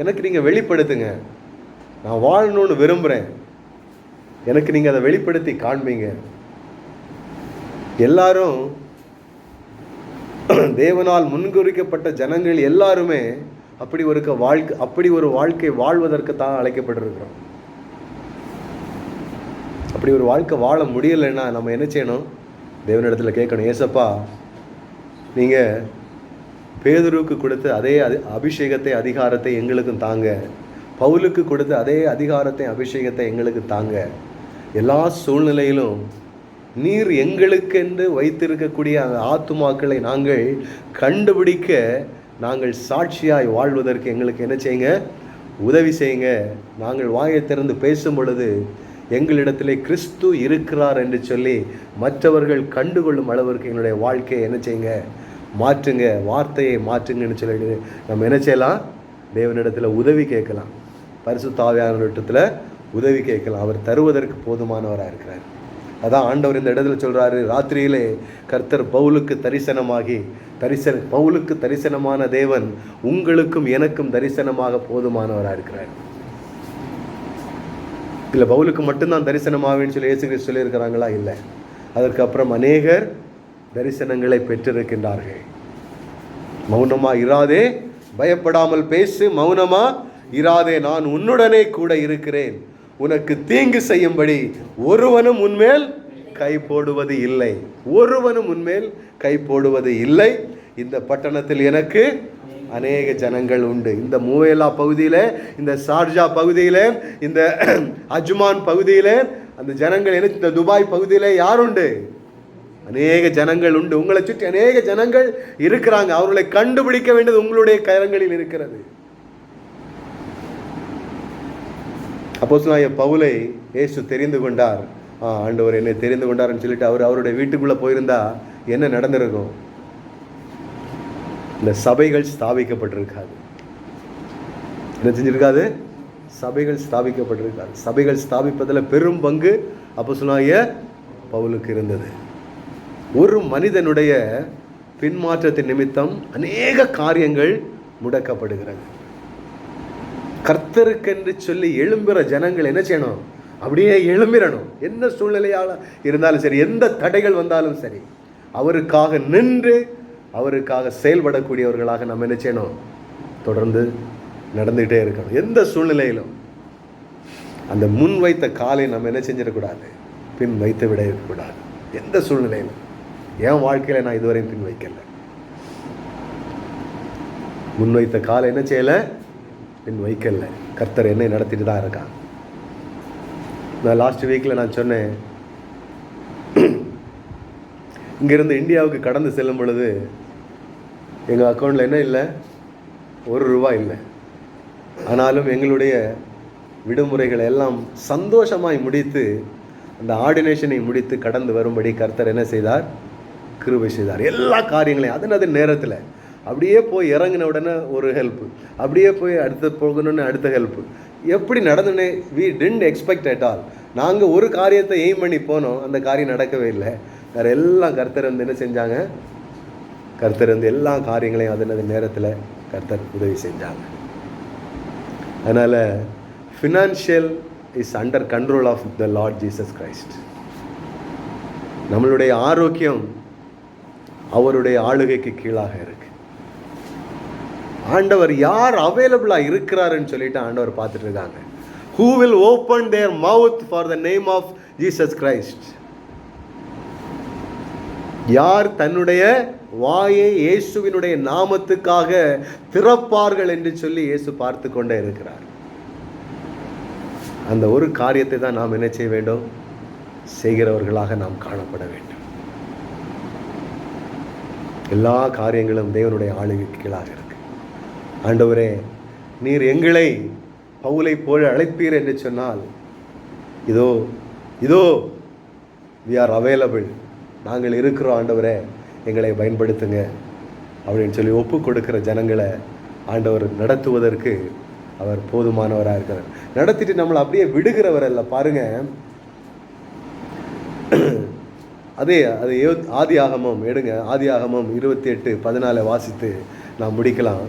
எனக்கு நீங்கள் வெளிப்படுத்துங்க. நான் வாழணும்னு விரும்புகிறேன். எனக்கு நீங்கள் அதை வெளிப்படுத்தி காண்பீங்க. எல்லாரும் தேவனால் முன்குறிக்கப்பட்ட ஜனங்கள் எல்லாருமே அப்படி ஒரு வாழ்க்கை வாழ்வதற்கு தான் அழைக்கப்பட்டிருக்கிறோம். அப்படி ஒரு வாழ்க்கை வாழ முடியலைன்னா நம்ம என்ன செய்யணும்? தேவனிடத்தில் கேட்கணும், ஏசப்பா நீங்கள் பேதுருக்கு கொடுத்த அதே அபிஷேகத்தை அதிகாரத்தை எங்களுக்கும் தாங்க, பவுலுக்கு கொடுத்த அதே அதிகாரத்தை அபிஷேகத்தை எங்களுக்கு தாங்க. எல்லா சூழ்நிலையிலும் நீர் எங்களுக்கென்று வைத்திருக்கக்கூடிய அந்த ஆத்துமாக்களை நாங்கள் கண்டுபிடிக்க, நாங்கள் சாட்சியாய் வாழ்வதற்கு எங்களுக்கு என்ன செய்யுங்க? உதவி செய்யுங்க. நாங்கள் வாயை திறந்து பேசும் பொழுது எங்களிடத்திலே கிறிஸ்து இருக்கிறார் என்று சொல்லி மற்றவர்கள் கண்டுகொள்ளும் அளவிற்கு எங்களுடைய வாழ்க்கையை என்ன செய்யுங்க? மாற்றுங்க, வார்த்தையை மாற்றுங்கன்னு சொல்லிட்டு நம்ம என்ன செய்யலாம்? தேவனிடத்தில் உதவி கேட்கலாம், பரிசுத்த ஆவியானவரிடத்தில் உதவி கேட்கலாம். அவர் தருவதற்கு போதுமானவராக இருக்கிறார். அதான் ஆண்டவர் இந்த இடத்துல சொல்கிறாரு, ராத்திரியிலே கர்த்தர் பவுலுக்கு தரிசனமான தேவன் உங்களுக்கும் எனக்கும் தரிசனமாக போதுமானவராக இருக்கிறார். இல்லை பவுலுக்கு மட்டும்தான் தரிசனமாகன்னு சொல்லி இயேசு கிறிஸ்து சொல்லியிருக்கிறாங்களா? இல்லை. அதற்கு அப்புறம் அநேகர் தரிசனங்களை பெற்றிருக்கின்றார்கள். மௌனமா இராதே, பயப்படாமல் பேசு, மௌனமா இராதே, நான் உன்னுடனே கூட இருக்கிறேன், உனக்கு தீங்கு செய்யும்படி ஒருவனும் உன்மேல் கை போடுவது இல்லை, ஒருவனும் உன்மேல் கை போடுவது இல்லை. இந்த பட்டணத்தில் எனக்கு அநேக ஜனங்கள் உண்டு. இந்த மூவேலா பகுதியில், இந்த ஷார்ஜா பகுதியில், இந்த அஜ்மான் பகுதியில் அந்த ஜனங்கள் எனக்கு, இந்த துபாய் பகுதியில் யாருண்டு? அநேக ஜனங்கள் உண்டு. உங்களை சுற்றி அநேக ஜனங்கள் இருக்கிறாங்க. அவர்களை கண்டுபிடிக்க வேண்டியது உங்களுடைய கரங்களில் இருக்கிறது. அப்போஸ்தலனாகிய பவுலை இயேசு தெரிந்து கொண்டார். ஆண்டவர் என்னை தெரிந்து கொண்டார்னு சொல்லிட்டு அவருடைய வீட்டுக்குள்ளே போயிருந்தா என்ன நடந்திருக்கும்? இந்த சபைகள் ஸ்தாபிக்கப்பட்டிருக்காது. என்ன செஞ்சிருக்காது? சபைகள் ஸ்தாபிக்கப்பட்டிருக்காது. சபைகள் ஸ்தாபிப்பதில் பெரும் பங்கு அப்போஸ்தலனாகிய பவுலுக்கு இருந்தது. ஒரு மனிதனுடைய பின்மாற்றத்தின் நிமித்தம் அநேக காரியங்கள் முடக்கப்படுகிறது. கர்த்தருக்கென்று சொல்லி எழும்புகிற ஜனங்கள் என்ன செய்யணும்? அப்படியே எழும்பிடணும். என்ன சூழ்நிலையால் இருந்தாலும் சரி, எந்த தடைகள் வந்தாலும் சரி, அவருக்காக நின்று அவருக்காக செயல்படக்கூடியவர்களாக நம்ம என்ன செய்யணும்? தொடர்ந்து நடந்துகிட்டே இருக்கணும். எந்த சூழ்நிலையிலும் அந்த முன் வைத்த காலை நம்ம என்ன செஞ்சிடக்கூடாது? பின் வைத்து விட இருக்கக்கூடாது. எந்த சூழ்நிலையிலும். என் வாழ்க்கையில் நான் இதுவரையும் பின் வைக்கல. முன் வைத்த காலை என்ன செய்யலை? பின் வைக்கல. கர்த்தர் என்னை நடத்திட்டு தான் இருக்கான். நான் லாஸ்ட் வீக்கில் நான் சொன்னேன், இங்கேருந்து இந்தியாவுக்கு கடந்து செல்லும் பொழுது எங்கள் அக்கௌண்ட்டில் என்ன இல்லை? ₹1 இல்லை. ஆனாலும் எங்களுடைய விடுமுறைகளை எல்லாம் சந்தோஷமாய் முடித்து, அந்த ஆர்டினேஷனை முடித்து கடந்து வரும்படி கர்த்தர் என்ன செய்தார்? கிருபை செய்தார். எல்லா காரியங்களையும் அதன் நேரத்தில் அப்படியே போய் இறங்கின உடனே ஒரு ஹெல்ப்பு, அப்படியே போய் அடுத்து போகணுன்னு அடுத்த ஹெல்ப்பு, எப்படி நடந்துன்னு we didn't expect at all. நாங்கள் ஒரு காரியத்தை எய்ம் பண்ணி போனோம், அந்த காரியம் நடக்கவே இல்லை. வேறு எல்லாம் கர்த்தர் வந்து என்ன செஞ்சாங்க? கர்த்தர் வந்து எல்லா காரியங்களையும் அதன் நேரத்தில் கர்த்தர் உதவி செஞ்சாங்க. அதனால் financial is under control of the lord Jesus Christ. நம்மளுடைய ஆரோக்கியம் அவருடைய ஆளுகைக்கு கீழாக இருக்கு. ஆண்டவர் யார் அவைலபிளாக இருக்கிறாருன்னு சொல்லிட்டு ஆண்டவர் பார்த்துட்டு இருக்காங்க. Who will open their mouth for the name of Jesus Christ? யார் தன்னுடைய வாயை இயேசுவினுடைய நாமத்துக்காக திறப்பார்கள் என்று சொல்லி இயேசு பார்த்து கொண்டே இருக்கிறார். அந்த ஒரு காரியத்தை தான் நாம் என்ன செய்ய வேண்டும்? செய்கிறவர்களாக நாம் காணப்பட வேண்டும். எல்லா காரியங்களும் தேவனுடைய ஆளுகைக்கு கீழாக இருக்கு. ஆண்டவரே, நீர் எங்களை பவுலை போல அழைப்பீர் என்று சொன்னால், இதோ இதோ we are available, நாங்கள் இருக்கிறோம் ஆண்டவரே, எங்களை பயன்படுத்துங்க அப்படின்னு சொல்லி ஒப்பு கொடுக்கிற ஜனங்களை ஆண்டவர் நடத்துவதற்கு அவர் போதுமானவராக இருக்கிறார். நடத்திட்டு நம்மளை அப்படியே விடுகிறவர் அல்ல. பாருங்க, அது ஆதியாகமம் எடுங்க. ஆதியாகமம் 28:14 வாசித்து நாம் முடிக்கலாம்.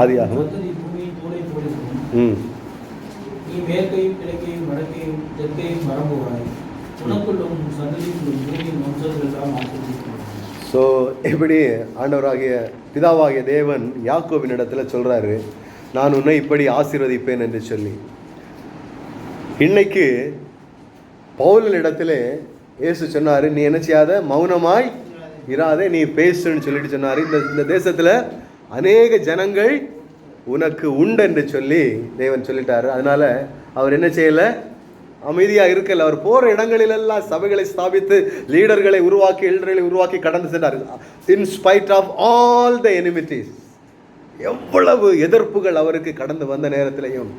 ஆதியாகமம் சந்ததி பூமியின் தூளை போலிருக்கும். ம் நீ மேற்கையும் கிழக்கையும் வடக்கையும் தெற்கையும் பரம்புவாய். உனக்குள்ளும் உன் சந்ததிக்குள்ளும் பூமியின் வம்சங்களெல்லாம் ஆசீர்வதிக்கப்படுவாய். ஸோ இப்படி ஆண்டவராகிய பிதாவாகிய தேவன் யாக்கோபின் இடத்துல சொல்கிறாரு, நான் உன்னை இப்படி ஆசீர்வதிப்பேன் என்று சொல்லி. இன்னைக்கு பவுலின் இடத்துல இயேசு சொன்னார், நீ என்ன செய்யாத, மௌனமாய் இராதே, நீ பேசுன்னு சொல்லிட்டு சொன்னார். இந்த தேசத்தில் அநேக ஜனங்கள் உனக்கு உண்டு என்று சொல்லி தேவன் சொல்லிட்டாரு. அதனால அவர் என்ன செய்யலை, அமைதியாக இருக்கல. அவர் போகிற இடங்களிலெல்லாம் சபைகளை ஸ்தாபித்து லீடர்களை உருவாக்கி எல்டர்களை உருவாக்கி கடந்து சென்றார். In spite of all the enmities, எவ்வளவு எதிர்ப்புகள் அவருக்கு கடந்து வந்த நேரத்திலையும்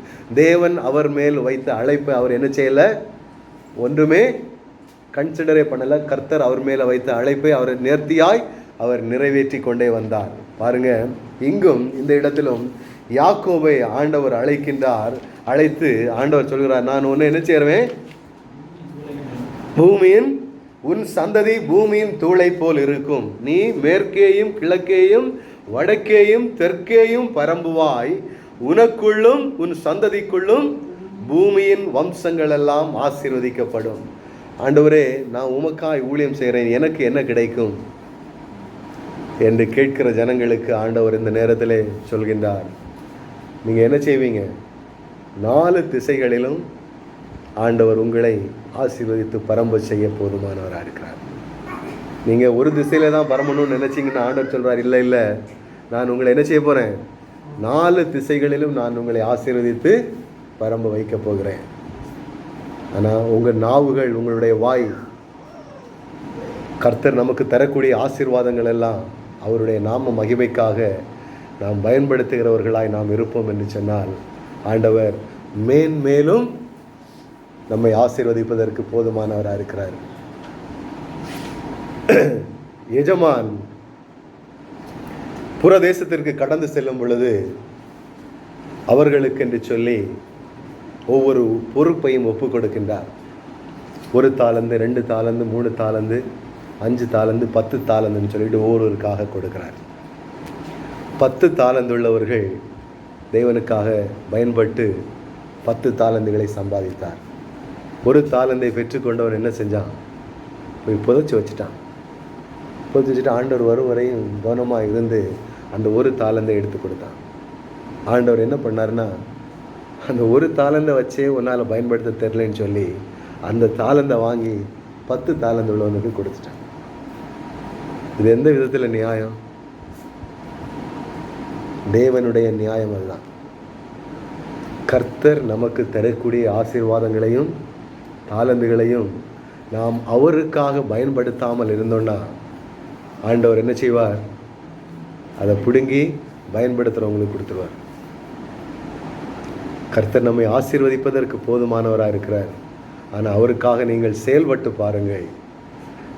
தேவன் அவர் மேல் வைத்த அழைப்பை அவர் என்ன செய்யலை, ஒன்றுமே கன்சிடரே பண்ணலை. கர்த்தர் அவர் மேலே வைத்த அழைப்பை அவர் நேர்த்தியாய் அவர் நிறைவேற்றி கொண்டே வந்தார். பாருங்க, இங்கும் இந்த இடத்திலும் யாக்கோபை ஆண்டவர் அழைக்கின்றார். அழைத்து ஆண்டவர் சொல்கிறார், நான் உன்னை என்ன செய்வேன், பூமியின் உன் சந்ததி பூமியின் தூளை போல் இருக்கும். நீ மேற்கேயும் கிழக்கேயும் வடக்கேயும் தெற்கேயும் பரம்புவாய். உனக்குள்ளும் உன் சந்ததிக்குள்ளும் பூமியின் வம்சங்கள் எல்லாம் ஆசீர்வதிக்கப்படும். ஆண்டவரே, நான் உமக்காய் ஊழியம் செய்கிறேன், எனக்கு என்ன கிடைக்கும் என்று கேட்கிற ஜனங்களுக்கு ஆண்டவர் இந்த நேரத்தில் சொல்கின்றார், நீங்கள் என்ன செய்வீங்க, 4 திசைகளிலும் ஆண்டவர் உங்களை ஆசீர்வதித்து பரம்ப செய்ய போதுமானவராக இருக்கிறார். நீங்கள் ஒரு திசையில் தான் பரம்பணும்னு நினச்சிங்கன்னா ஆண்டவர் சொல்கிறார், இல்லை இல்லை, நான் உங்களை என்ன செய்ய போகிறேன், 4 திசைகளிலும் நான் உங்களை ஆசீர்வதித்து பரம்ப வைக்க போகிறேன். ஆனால் உங்கள் நாவுகள், உங்களுடைய வாய், கர்த்தர் நமக்கு தரக்கூடிய ஆசீர்வாதங்கள் எல்லாம் அவருடைய நாம மகிமைக்காக நாம் பயன்படுத்துகிறவர்களாய் நாம் இருப்போம் என்று சொன்னால் ஆண்டவர் மேன்மேலும் நம்மை ஆசீர்வதிப்பதற்கு போதுமானவராக இருக்கிறார். எஜமான் புறதேசத்திற்கு கடந்து செல்லும் பொழுது அவர்களுக்கு என்று சொல்லி ஒவ்வொரு பொறுப்பையும் ஒப்பு கொடுக்கின்றார். 1 தாலந்து, 2 தாலந்து, 3 தாலந்து, 5 தாலந்து, 10 தாலந்துன்னு சொல்லிட்டு ஒவ்வொருவருக்காக கொடுக்கிறார். 10 தாலந்துள்ளவர்கள் தேவனுக்காக பயன்பட்டு 10 தாலந்துகளை சம்பாதித்தார். 1 தாலந்தை பெற்றுக்கொண்டவர் என்ன செஞ்சான், போய் புதைச்சி வச்சுட்டான். புதைச்சி வச்சுட்டு ஆண்டவர் வரும் வரையும் கவனமாக இருந்து அந்த 1 தாலந்தை எடுத்து கொடுத்தான். ஆண்டவர் என்ன பண்ணார்னா, அந்த 1 தாலந்தை வச்சே உன்னால் பயன்படுத்த தெரிலன்னு சொல்லி அந்த தாலந்தை வாங்கி 10 தாலந்து உள்ளவனுக்கு கொடுத்துட்டான். இது எந்த விதத்தில் நியாயம்? தேவனுடைய நியாயம் அதுதான். கர்த்தர் நமக்கு தரக்கூடிய ஆசீர்வாதங்களையும் தாலந்துகளையும் நாம் அவருக்காக பயன்படுத்தாமல் இருந்தோன்னா ஆண்டவர் என்ன செய்வார், அதை பிடுங்கி பயன்படுத்துகிறவங்களுக்கு கொடுத்துருவார். கர்த்தர் நம்மை ஆசீர்வதிப்பதற்கு போதுமானவராக இருக்கிறார். ஆனால் அவருக்காக நீங்கள் செயல்பட்டு பாருங்கள்.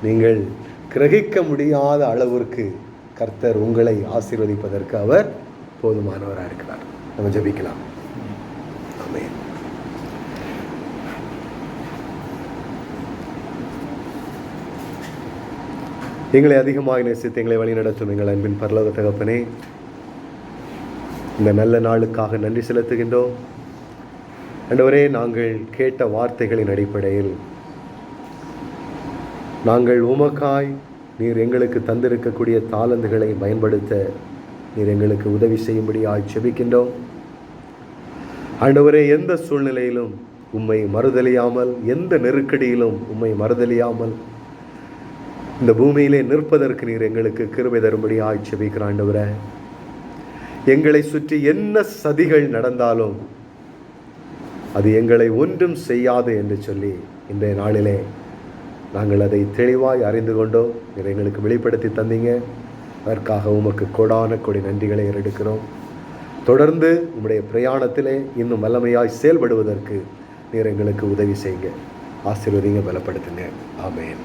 நீங்கள் கிரகிக்க முடியாத அளவிற்கு கர்த்தர் உங்களை ஆசீர்வதிப்பதற்கு அவர் போதுமானவராக இருக்கிறார். நம்ம ஜெபிக்கலாம். ஆமென். எங்களை அதிகமாக நேசித்து எங்களை வழிநடத்தும் எங்கள் அன்பின் பரலோக தகப்பனே, இந்த நல்ல நாளுக்காக நன்றி செலுத்துகின்றோம். ஆண்டவரே, நாங்கள் கேட்ட வார்த்தைகளின் அடிப்படையில் நாங்கள் உமக்காய் நீர் எங்களுக்கு தந்திருக்கக்கூடிய தாளந்துகளை பயன்படுத்த நீர் எங்களுக்கு உதவி செய்யும்படியாய் ஜெபிக்கின்றோம். ஆண்டவரே, எந்த சூழ்நிலையிலும் உம்மை மறுதலியாமல், எந்த நெருக்கடியிலும் உம்மை மறுதலியாமல் இந்த பூமியிலே நிற்பதற்கு நீர் எங்களுக்கு கிருபை தரும்படியாய் ஜெபிக்கிற ஆண்டவரே, எங்களை சுற்றி என்ன சதிகள் நடந்தாலும் அது எங்களை ஒன்றும் செய்யாது என்று சொல்லி இன்றைய நாளிலே நாங்கள் அதை தெளிவாய் அறிந்து கொண்டோம். நீர் எங்களுக்கு வெளிப்படுத்தி தந்தீங்க. அதற்காக உமக்கு கோடான கோடி நன்றிகளை ஏறெடுக்கிறோம். தொடர்ந்து உம்முடைய பிரயாணத்திலே இன்னும் வல்லமையாய் செயல்படுவதற்கு நீர் எங்களுக்கு உதவி செய்யுங்க. ஆசீர்வதிங்க, பலப்படுத்துங்க. ஆமென்.